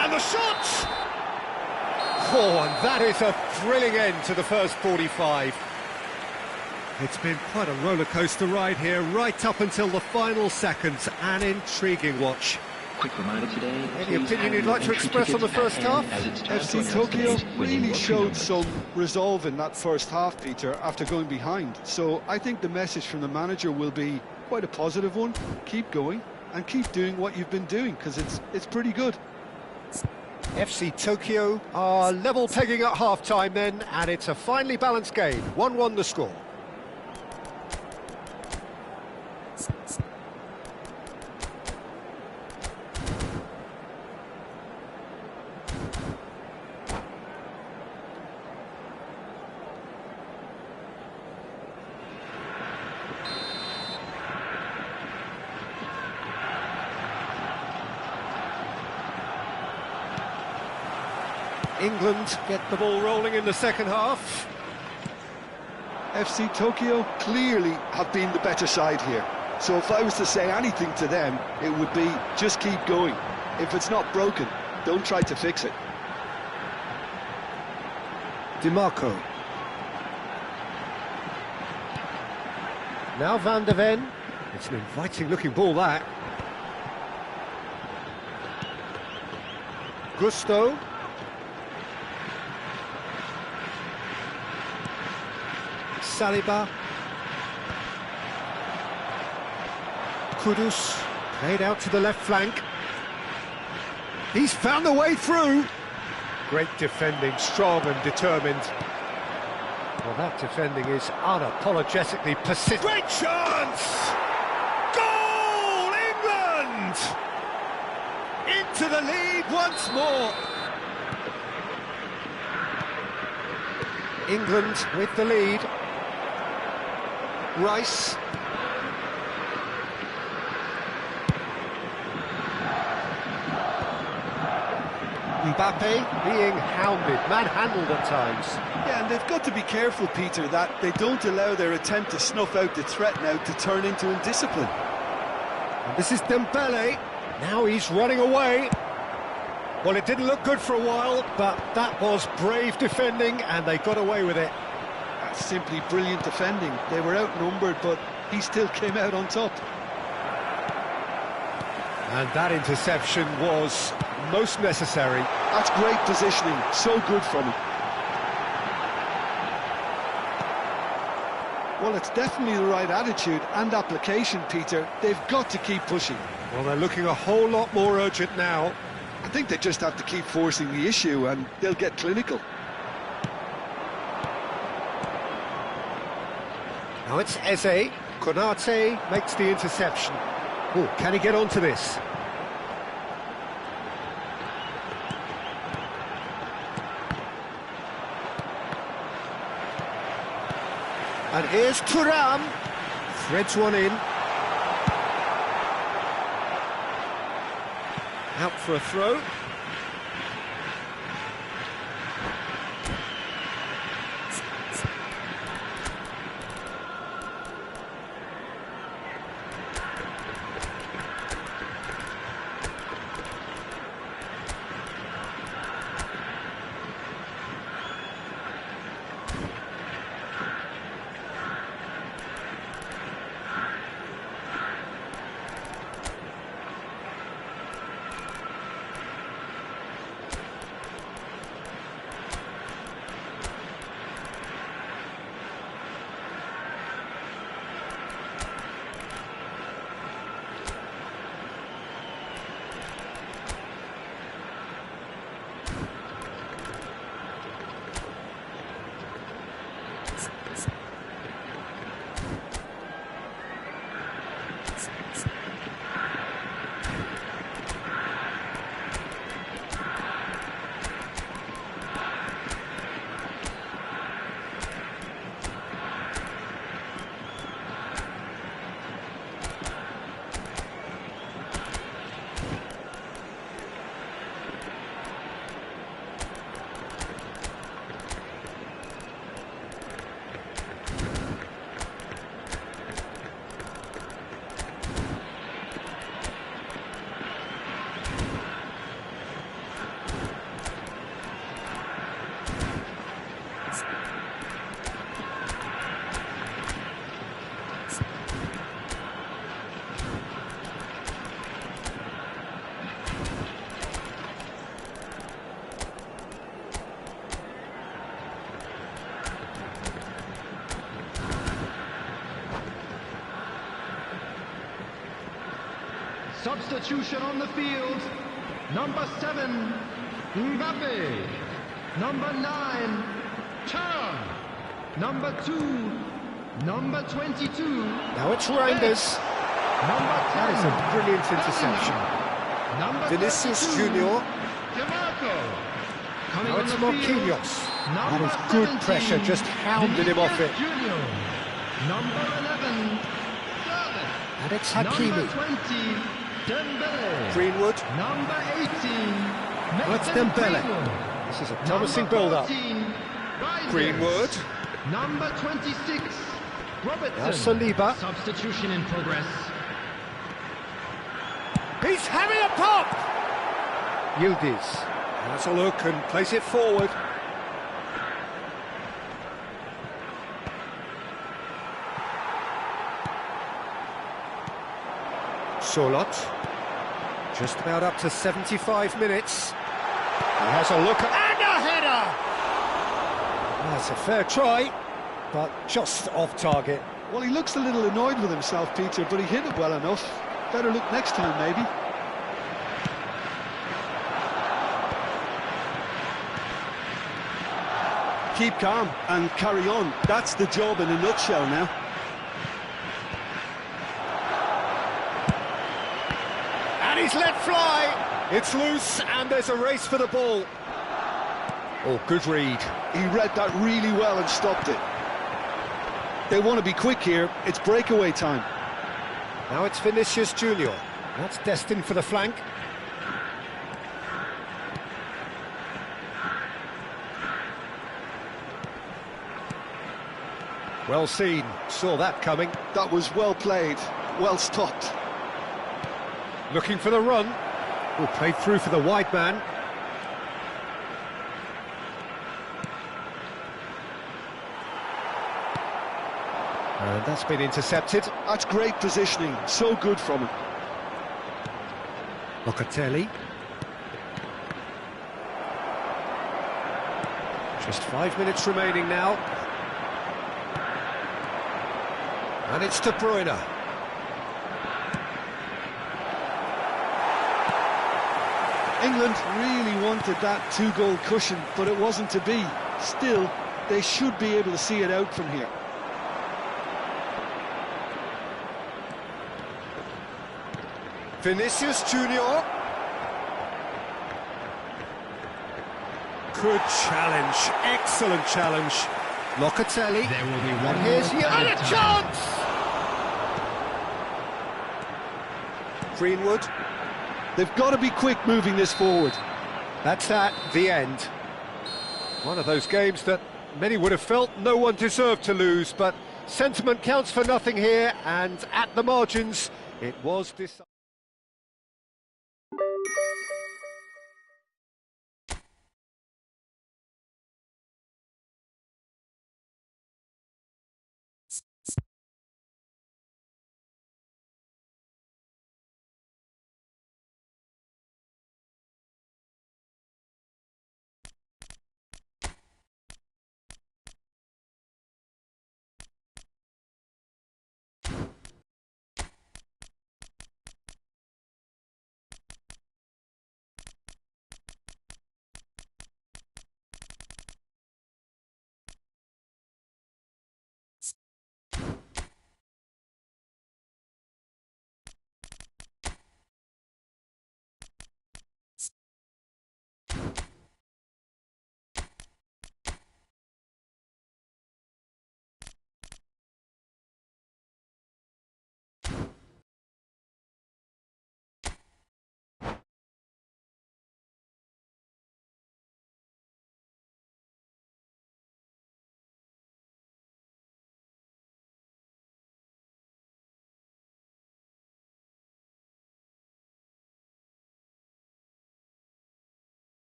Speaker 1: And the shot! Oh, and that is a thrilling end to the first 45. It's been quite a rollercoaster ride here, right up until the final seconds. An intriguing watch.
Speaker 4: Quick reminder today.
Speaker 1: Any opinion you'd like to express on the first half?
Speaker 2: FC Tokyo really showed some resolve in that first half, Peter, after going behind. So I think the message from the manager will be quite a positive one. Keep going and keep doing what you've been doing, because it's pretty good.
Speaker 1: FC Tokyo are level pegging at half-time then, and it's a finely balanced game. 1-1 the score. England get the ball rolling in the second half.
Speaker 2: FC Tokyo clearly have been the better side here. So if I was to say anything to them, it would be just keep going. If it's not broken, don't try to fix it.
Speaker 1: DiMarco. Now Van de Ven. It's an inviting looking ball, that. Gusto. Saliba. Kudus, played out to the left flank. He's found the way through. Great defending, strong and determined. Well, that defending is unapologetically persistent. Great chance! Goal, England! Into the lead once more. England with the lead. Rice. Mbappe being hounded, manhandled at times.
Speaker 2: Yeah, and they've got to be careful, Peter, that they don't allow their attempt to snuff out the threat now to turn into indiscipline.
Speaker 1: And this is Dembele. Now he's running away. Well, it didn't look good for a while, but that was brave defending, and they got away with it.
Speaker 2: That's simply brilliant defending. They were outnumbered, but he still came out on top.
Speaker 1: And that interception was most necessary.
Speaker 2: That's great positioning, so good from him. Well, it's definitely the right attitude and application, Peter. They've got to keep pushing.
Speaker 1: Well, they're looking a whole lot more urgent now.
Speaker 2: I think they just have to keep forcing the issue and they'll get clinical.
Speaker 1: Now it's Eze. Konate makes the interception. Oh, can he get onto this? And here's Thuram. Threads one in. Out for a throw.
Speaker 3: Substitution on the field. Number 7, Mbappe. Number 9, Thuram. Number 2, number 22.
Speaker 1: Now it's Reinders.
Speaker 3: Number 10.
Speaker 1: That is a brilliant interception.
Speaker 3: Number
Speaker 1: Vinicius
Speaker 3: 32,
Speaker 1: Junior.
Speaker 3: DeMarco. Coming
Speaker 1: Now
Speaker 3: on
Speaker 1: it's
Speaker 3: the field.
Speaker 1: Marquinhos. That
Speaker 3: Number
Speaker 1: is good
Speaker 3: 17,
Speaker 1: pressure, just hounded him off it.
Speaker 3: Vinicius Junior. Number 11, Sterling.
Speaker 1: And it's
Speaker 3: Number
Speaker 1: Hakimi.
Speaker 3: 20, Dembele.
Speaker 1: Greenwood.
Speaker 3: Number 18,
Speaker 1: Now it's
Speaker 3: Mason
Speaker 1: Dembele.
Speaker 3: Greenwood.
Speaker 1: This is a promising
Speaker 3: Number
Speaker 1: build-up.
Speaker 3: 14, Reinders.
Speaker 1: Greenwood.
Speaker 3: Number 26, Robertson.
Speaker 1: Now Saliba.
Speaker 3: Substitution in progress.
Speaker 1: He's having a pop! Yildiz. Has a look and plays it forward. Sorloth. Just about up to 75 minutes. He has a look and a header! That's a fair try, but just off target.
Speaker 2: Well, he looks a little annoyed with himself, Peter, but he hit it well enough. Better look next time, maybe. Keep calm and carry on. That's the job in a nutshell now.
Speaker 1: And he's let fly! It's loose and there's a race for the ball. Oh, good read.
Speaker 2: He read that really well and stopped it. They want to be quick here. It's breakaway time.
Speaker 1: Now it's Vinicius Junior. That's destined for the flank. Well seen, saw that coming.
Speaker 2: That was well played, well stopped.
Speaker 1: Looking for the run. Oh, played through for the wide man. And that's been intercepted.
Speaker 2: That's great positioning, so good from him.
Speaker 1: Locatelli. Just 5 minutes remaining now. And it's De Bruyne.
Speaker 2: England really wanted that two-goal cushion, but it wasn't to be. Still, they should be able to see it out from here.
Speaker 1: Vinicius Junior. Good challenge, excellent challenge. Locatelli.
Speaker 3: There will be one
Speaker 1: And here's
Speaker 3: more
Speaker 1: the other
Speaker 3: time.
Speaker 1: chance! Greenwood.
Speaker 2: They've got to be quick moving this forward.
Speaker 1: That's the end. One of those games that many would have felt no one deserved to lose, but sentiment counts for nothing here, and at the margins, it was decided.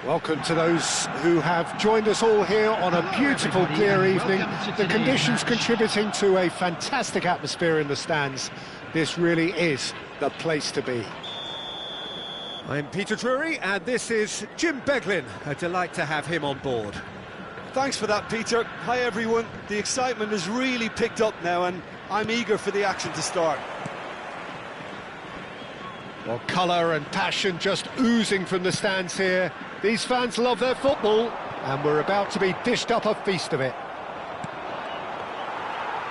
Speaker 1: Welcome to those who have joined us all here on a beautiful, clear evening. The conditions contributing to a fantastic atmosphere in the stands. This really is the place to be. I'm Peter Drury, and this is Jim Beglin. A delight to have him on board.
Speaker 2: Thanks for that, Peter. Hi, everyone. The excitement has really picked up now, and I'm eager for the action to start.
Speaker 1: Well, colour and passion just oozing from the stands here. These fans love their football, and we're about to be dished up a feast of it.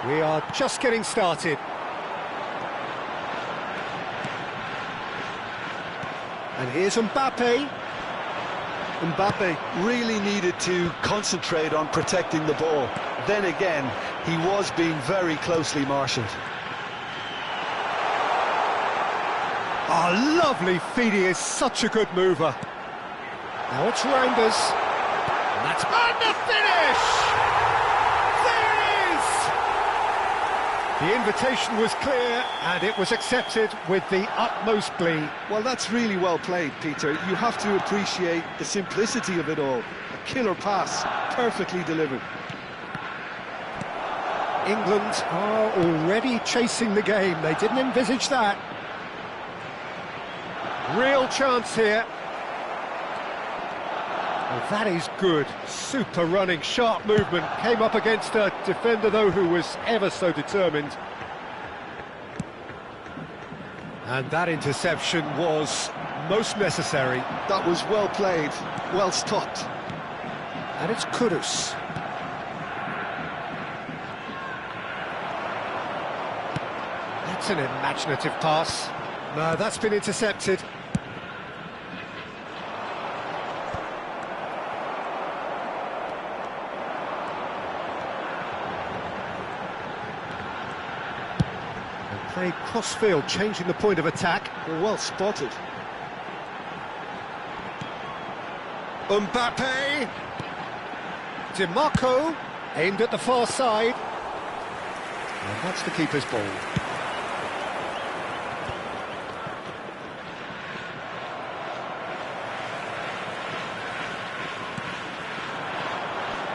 Speaker 1: We are just getting started. And here's Mbappe.
Speaker 2: Mbappe really needed to concentrate on protecting the ball. Then again, he was being very closely marshalled.
Speaker 1: Oh, lovely feed, he is such a good mover. Now it's Reinders. And that's and the finish! There it is! The invitation was clear and it was accepted with the utmost glee.
Speaker 2: Well, that's really well played, Peter. You have to appreciate the simplicity of it all. A killer pass, perfectly delivered.
Speaker 1: England are already chasing the game. They didn't envisage that. Real chance here. Well, that is good. Super running, sharp movement. Came up against a defender, though, who was ever so determined. And that interception was most necessary.
Speaker 2: That was well played, well stopped.
Speaker 1: And it's Kudus. That's an imaginative pass. No, that's been intercepted. And played cross-field, changing the point of attack.
Speaker 2: Well spotted.
Speaker 1: Mbappe. DiMarco, aimed at the far side. And that's the keeper's ball.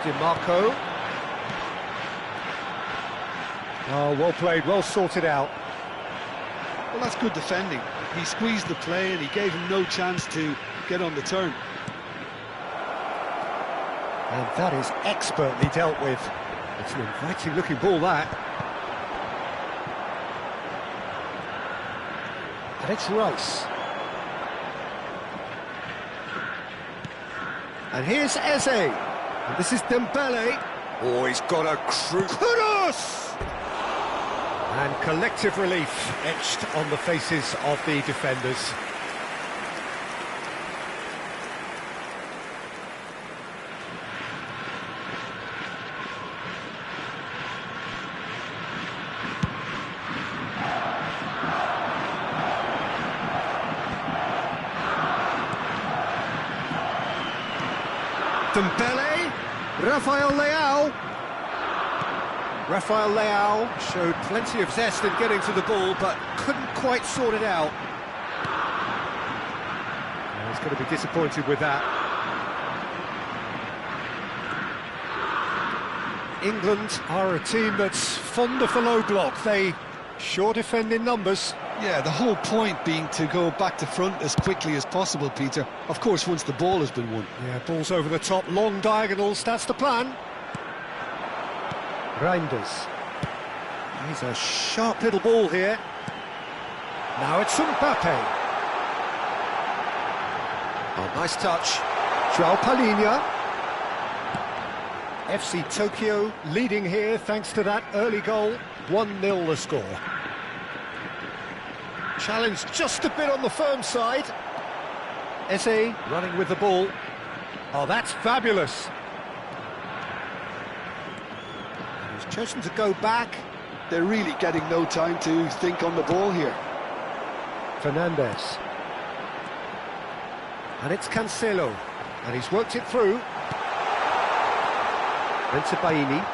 Speaker 1: DiMarco. Oh, well played, well sorted out.
Speaker 2: Well, that's good defending. He squeezed the play and he gave him no chance to get on the turn.
Speaker 1: And that is expertly dealt with. It's an inviting looking ball, that. And it's Rice. And here's Eze. And this is Dembele. Oh, he's got a Kudus! And collective relief etched on the faces of the defenders. Dembele, Rafael Leao. Rafael Leao showed plenty of zest in getting to the ball, but couldn't quite sort it out. Oh, he's going to be disappointed with that. England are a team that's fond of a low block. They sure defend in numbers.
Speaker 2: Yeah, the whole point being to go back to front as quickly as possible, Peter. Of course, once the ball has been won.
Speaker 1: Yeah, balls over the top, long diagonals, that's the plan. Reinders. He's a sharp little ball here. Now it's Mbappe. Oh, nice touch. João Palhinha. FC Tokyo leading here thanks to that early goal. 1-0 the score. Challenge just a bit on the firm side. Eze running with the ball. Oh, that's fabulous. He's chosen to go back.
Speaker 2: They're really getting no time to think on the ball here.
Speaker 1: Fernandez. And it's Cancelo. And he's worked it through. Baini.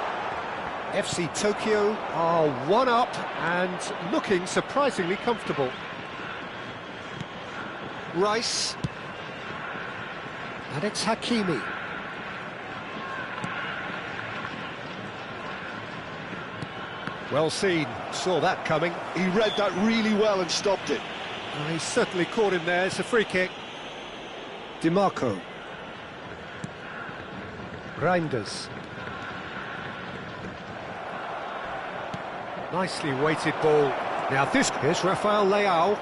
Speaker 1: FC Tokyo are one up and looking surprisingly comfortable. Rice. And it's Hakimi. Well seen, saw that coming.
Speaker 2: He read that really well and stopped it.
Speaker 1: He certainly caught him there, it's a free kick. DiMarco. Reinders. Nicely weighted ball. Now this, here's Rafael Leao.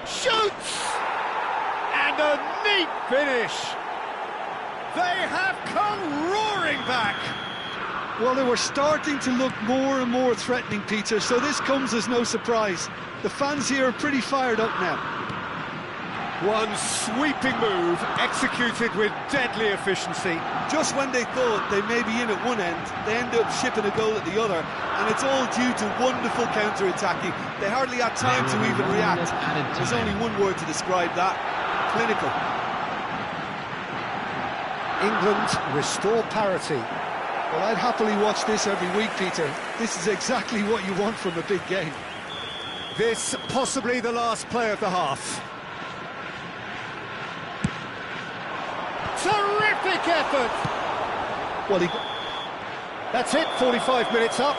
Speaker 1: Shoots! And a neat finish! They have come roaring back!
Speaker 2: Well, they were starting to look more and more threatening, Peter, so this comes as no surprise. The fans here are pretty fired up now.
Speaker 1: One sweeping move, executed with deadly efficiency.
Speaker 2: Just when they thought they may be in at one end, they end up shipping a goal at the other, and it's all due to wonderful counter-attacking. They hardly had time to even react. There's only one word to describe that: clinical.
Speaker 1: England restore parity.
Speaker 2: Well, I'd happily watch this every week, Peter. This is exactly what you want from a big game.
Speaker 1: This possibly the last play of the half. Terrific effort!
Speaker 2: Well,
Speaker 1: That's it, 45 minutes up.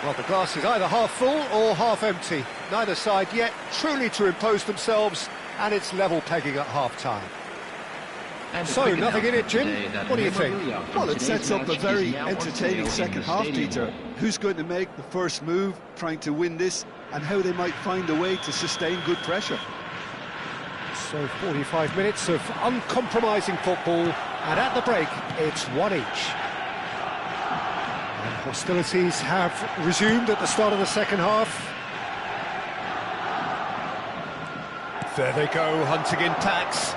Speaker 1: Well, the glass is either half full or half empty. Neither side yet truly to impose themselves, and it's level pegging at half-time. So, nothing in it, Jim. What do you think?
Speaker 2: Well, it sets up a very entertaining second half, Peter. Who's going to make the first move, trying to win this, and how they might find a way to sustain good pressure.
Speaker 1: So 45 minutes of uncompromising football, and at the break, it's one each. And hostilities have resumed at the start of the second half. There they go, hunting in packs.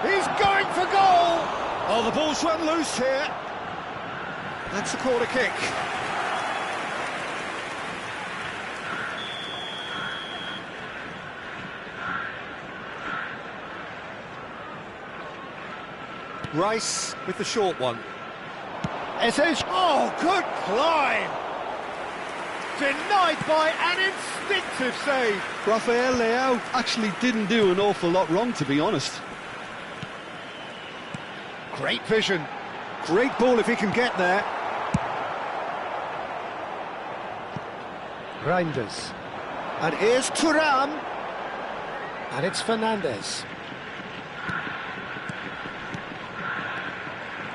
Speaker 1: He's going for goal! Oh, the ball's run loose here. That's a corner kick. Rice with the short one. Eze, oh, good climb! Denied by an instinctive save.
Speaker 2: Rafael Leao actually didn't do an awful lot wrong, to be honest.
Speaker 1: Great vision. Great ball if he can get there. Reinders. And here's Thuram. And it's Fernandes.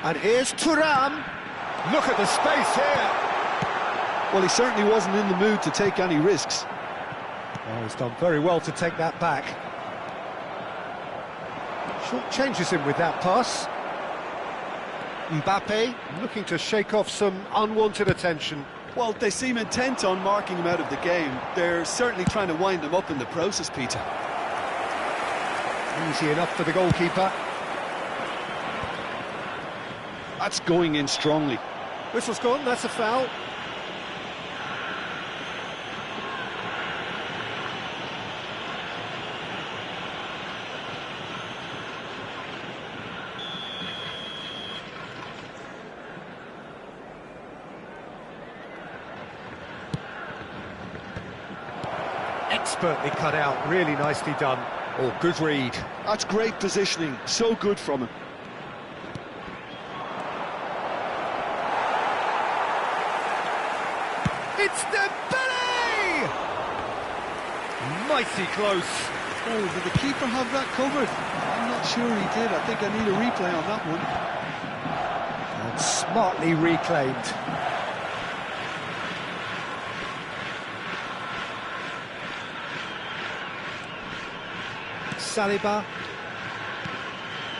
Speaker 1: And here's Thuram. Look at the space here.
Speaker 2: Well, he certainly wasn't in the mood to take any risks.
Speaker 1: Oh, he's done very well to take that back. Short changes him with that pass. Mbappe looking to shake off some unwanted attention.
Speaker 2: Well, they seem intent on marking him out of the game. They're certainly trying to wind him up in the process, Peter.
Speaker 1: Easy enough for the goalkeeper.
Speaker 2: That's going in strongly.
Speaker 1: Whistle's gone, that's a foul. Expertly cut out, really nicely done. Oh, good read.
Speaker 2: That's great positioning, so good from him.
Speaker 1: It's Dembele! Mighty close.
Speaker 2: Oh, did the keeper have that covered? I'm not sure he did. I think I need a replay on that one.
Speaker 1: And smartly reclaimed. Saliba.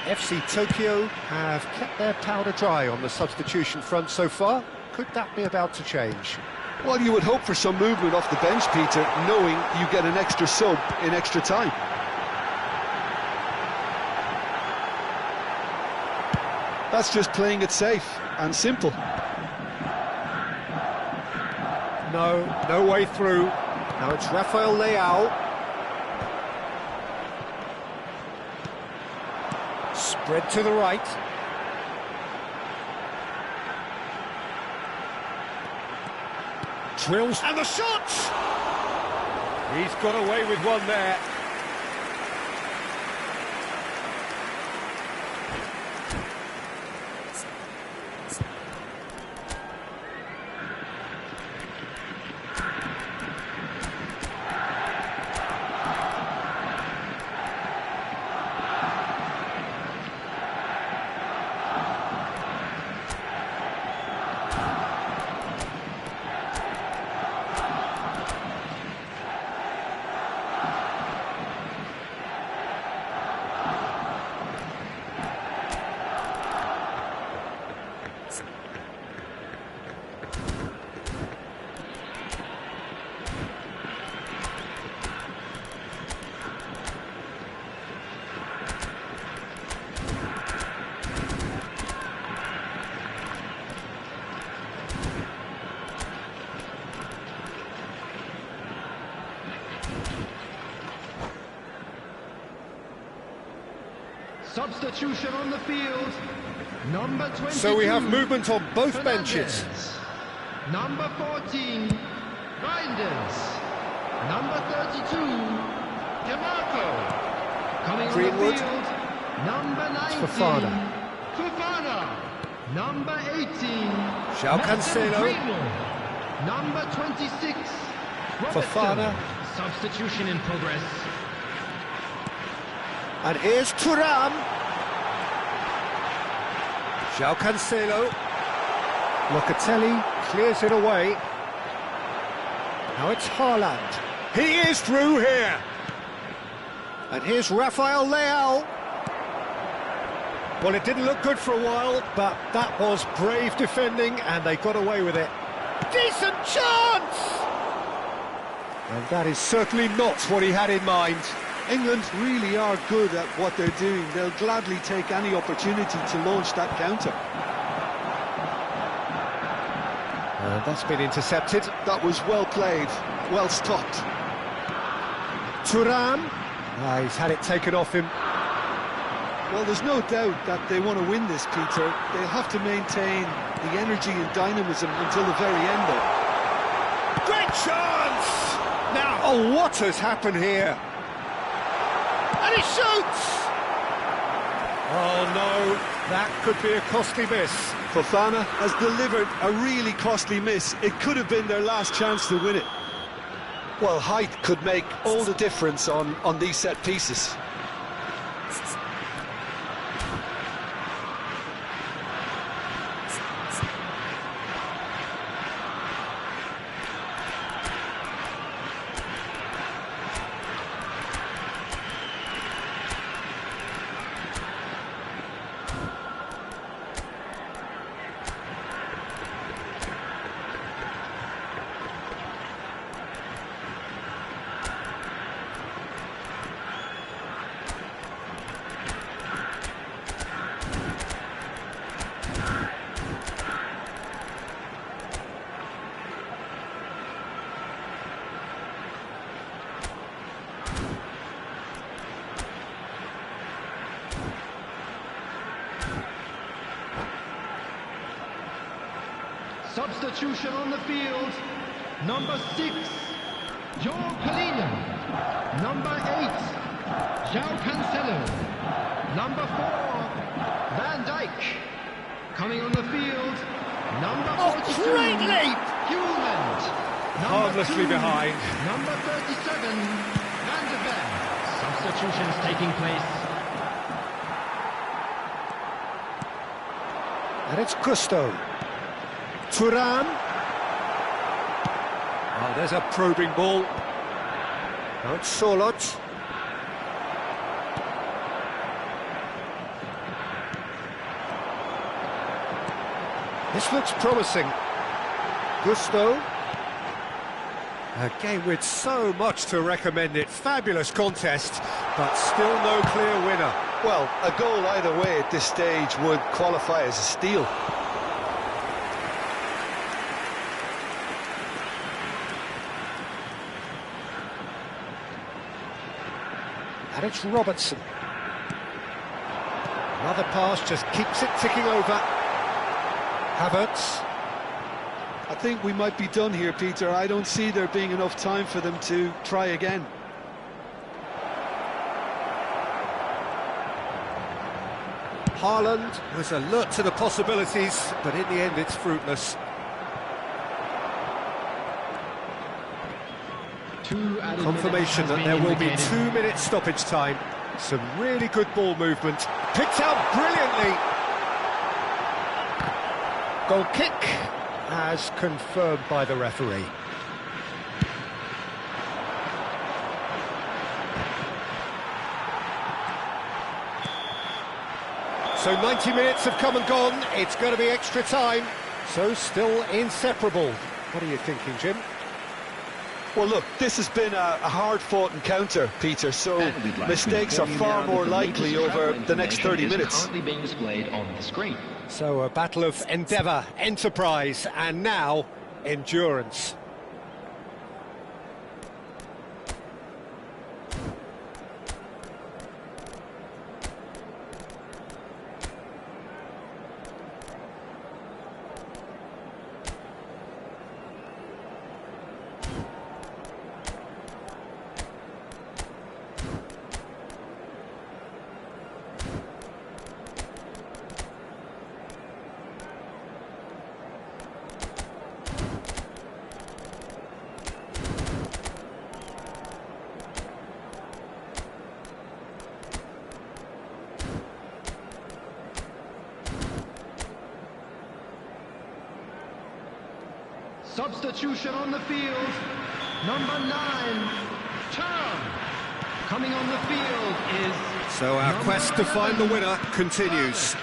Speaker 1: FC Tokyo have kept their powder dry on the substitution front so far. Could that be about to change?
Speaker 2: Well, you would hope for some movement off the bench, Peter, knowing you get an extra sub in extra time. That's just playing it safe and simple.
Speaker 1: No way through. Now it's Rafael Leao. Spread to the right. Drills, and the shot! He's got away with one there.
Speaker 3: Substitution on the field. Number 22.
Speaker 1: So we have movement on both
Speaker 3: Fernandez.
Speaker 1: benches.
Speaker 3: Number 14, Reinders. Number 32, DeMarco. Coming
Speaker 1: Greenwood.
Speaker 3: on the field, number 19,
Speaker 1: Fofana.
Speaker 3: Fofana. Number 18,
Speaker 1: João
Speaker 3: Mason
Speaker 1: Cancelo.
Speaker 3: Greenwood. Number 26, Robertson.
Speaker 1: Fofana.
Speaker 3: Substitution in progress.
Speaker 1: And here's Thuram. João Cancelo. Locatelli clears it away. Now it's Haaland. He is through here. And here's Rafael Leao. Well, it didn't look good for a while, but that was brave defending, and they got away with it. Decent chance! And that is certainly not what he had in mind.
Speaker 2: England really are good at what they're doing. They'll gladly take any opportunity to launch that counter.
Speaker 1: And that's been intercepted.
Speaker 2: That was well played, well stopped.
Speaker 1: Thuram. He's had it taken off him.
Speaker 2: Well, there's no doubt that they want to win this, Peter. They'll have to maintain the energy and dynamism until the very end, though.
Speaker 1: Great chance! Now, oh, what has happened here? And he shoots! Oh no, that could be a costly miss.
Speaker 2: Fofana has delivered a really costly miss. It could have been their last chance to win it. Well, height could make all the difference on these set pieces.
Speaker 3: Substitution on the field. Number 6, João Palhinha. Number 8, João Cancelo. Number 4, Van Dijk. Coming on the field, number 42,
Speaker 1: great leap!
Speaker 3: Hewland.
Speaker 1: Harmlessly behind.
Speaker 3: Number 37, Van de Ven. Substitutions taking place.
Speaker 1: And it's Gusto. Thuram. Oh, there's a probing ball. Now it's Solot. This looks promising. Gusto. A game with so much to recommend it. Fabulous contest, but still no clear winner.
Speaker 2: Well, a goal either way at this stage would qualify as a steal.
Speaker 1: And it's Robertson. Another pass just keeps it ticking over. Havertz.
Speaker 2: I think we might be done here, Peter. I don't see there being enough time for them to try again.
Speaker 1: Haaland was alert to the possibilities, but in the end it's fruitless. Confirmation that there will be 2 minutes stoppage time. Some really good ball movement. Picked out brilliantly. Goal kick, as confirmed by the referee. So 90 minutes have come and gone. It's going to be extra time. So still inseparable. What are you thinking, Jim?
Speaker 2: Well, look, this has been a hard-fought encounter, Peter, so mistakes are far more likely over the next 30 minutes.
Speaker 4: Currently being displayed on the screen.
Speaker 1: So a battle of endeavour, enterprise, and now endurance.
Speaker 3: Substitution on the field. Number 9, Turn. Coming on the field is...
Speaker 1: So our quest to find the winner continues.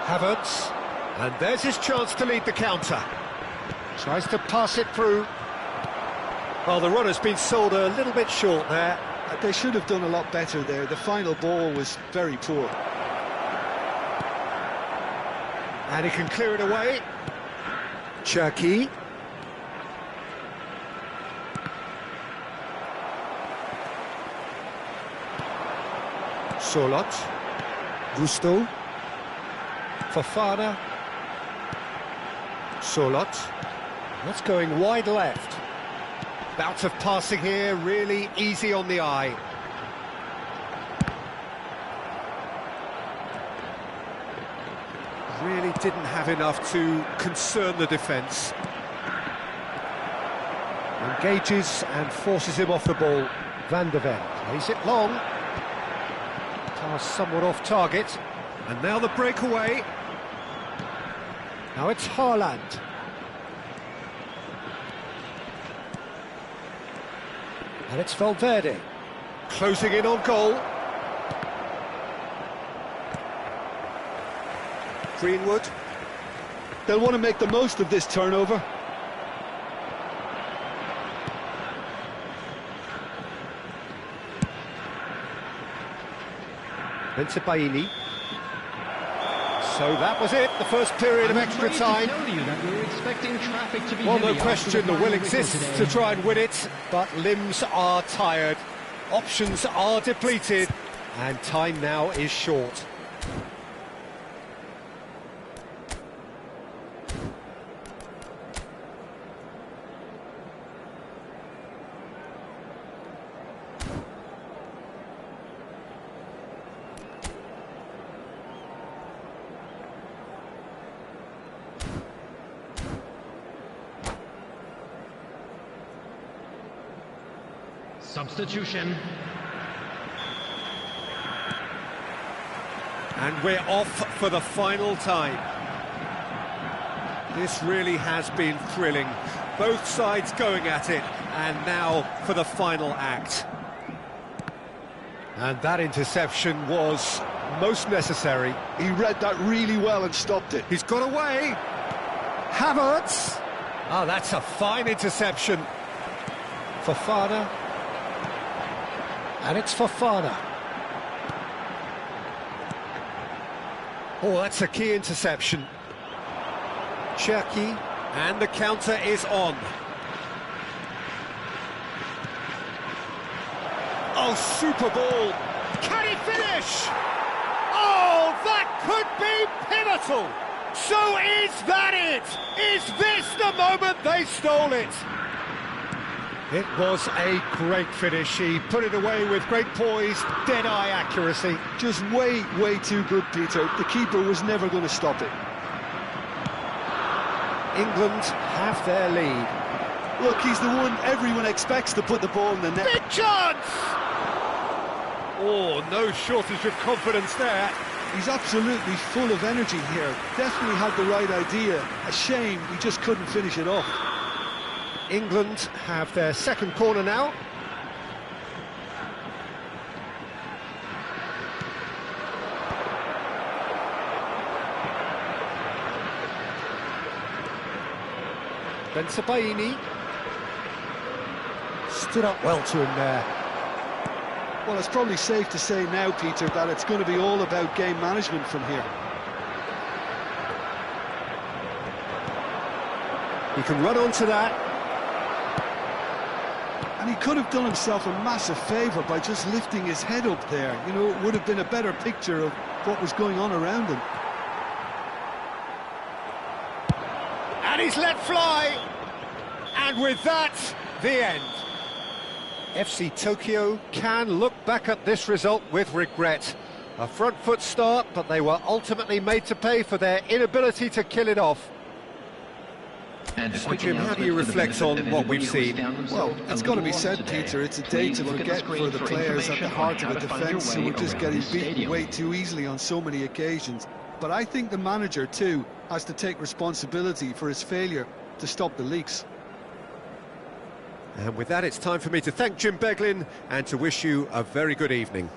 Speaker 1: Havertz, and there's his chance to lead the counter. Tries to pass it through. Well, the runner's been sold a little bit short there.
Speaker 2: They should have done a lot better there. The final ball was very poor.
Speaker 1: And he can clear it away. Cherki. Solot. Gusto. Fofana. Solot. That's going wide left. Bout of passing here, really easy on the eye. Really didn't have enough to concern the defence. Engages and forces him off the ball. Van de Ven plays it long. Pass somewhat off target. And now the breakaway. Now it's Haaland. And it's Valverde. Closing in on goal. Greenwood.
Speaker 2: They'll want to make the most of this turnover.
Speaker 1: Bensebaini. So that was it, the first period of extra time. Well, no question, the will exists to try and win it, but limbs are tired, options are depleted, and time now is short.
Speaker 3: Substitution.
Speaker 1: And we're off for the final time. This really has been thrilling. Both sides going at it, and now for the final act. And that interception was most necessary.
Speaker 2: He read that really well and stopped it.
Speaker 1: He's got away. Havertz. Oh, that's a fine interception. Fofana. And it's Fofana. Oh, that's a key interception. Cherki, and the counter is on. Oh, super ball. Can he finish? Oh, that could be pivotal. So is that it? Is this the moment they stole it? It was a great finish. He put it away with great poise, dead-eye accuracy.
Speaker 2: Just way too good, Peter. The keeper was never going to stop it.
Speaker 1: England have their lead.
Speaker 2: Look, he's the one everyone expects to put the ball in the net.
Speaker 1: Big chance! Oh, no shortage of confidence there.
Speaker 2: He's absolutely full of energy here. Definitely had the right idea. A shame he just couldn't finish it off.
Speaker 1: England have their second corner now. Bensebaini stood up well to him there.
Speaker 2: Well, it's probably safe to say now, Peter, that it's going to be all about game management from here.
Speaker 1: He can run onto that.
Speaker 2: And he could have done himself a massive favour by just lifting his head up there. You know, it would have been a better picture of what was going on around him.
Speaker 1: And he's let fly. And with that, the end. FC Tokyo can look back at this result with regret. A front foot start, but they were ultimately made to pay for their inability to kill it off.
Speaker 4: And a
Speaker 1: So,
Speaker 4: quick
Speaker 1: Jim, how do
Speaker 4: announcement
Speaker 1: you
Speaker 4: for the
Speaker 1: reflect
Speaker 4: benefit
Speaker 1: on
Speaker 4: of
Speaker 1: what we've
Speaker 4: anybody who
Speaker 1: seen?
Speaker 4: has found
Speaker 2: Well,
Speaker 4: themselves
Speaker 2: it's
Speaker 4: a
Speaker 2: got to
Speaker 4: little
Speaker 2: be
Speaker 4: lost
Speaker 2: said,
Speaker 4: today.
Speaker 2: Peter, it's a day
Speaker 4: Please
Speaker 2: to
Speaker 4: look at the
Speaker 2: forget
Speaker 4: screen
Speaker 2: for the players at the
Speaker 4: information
Speaker 2: heart
Speaker 4: on
Speaker 2: of
Speaker 4: how
Speaker 2: a
Speaker 4: to find your
Speaker 2: defence who
Speaker 4: way
Speaker 2: were just
Speaker 4: around
Speaker 2: getting
Speaker 4: this
Speaker 2: beaten
Speaker 4: stadium.
Speaker 2: way too easily on so many occasions. But I think the manager, too, has to take responsibility for his failure to stop the leaks.
Speaker 1: And with that, it's time for me to thank Jim Beglin and to wish you a very good evening.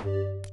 Speaker 5: you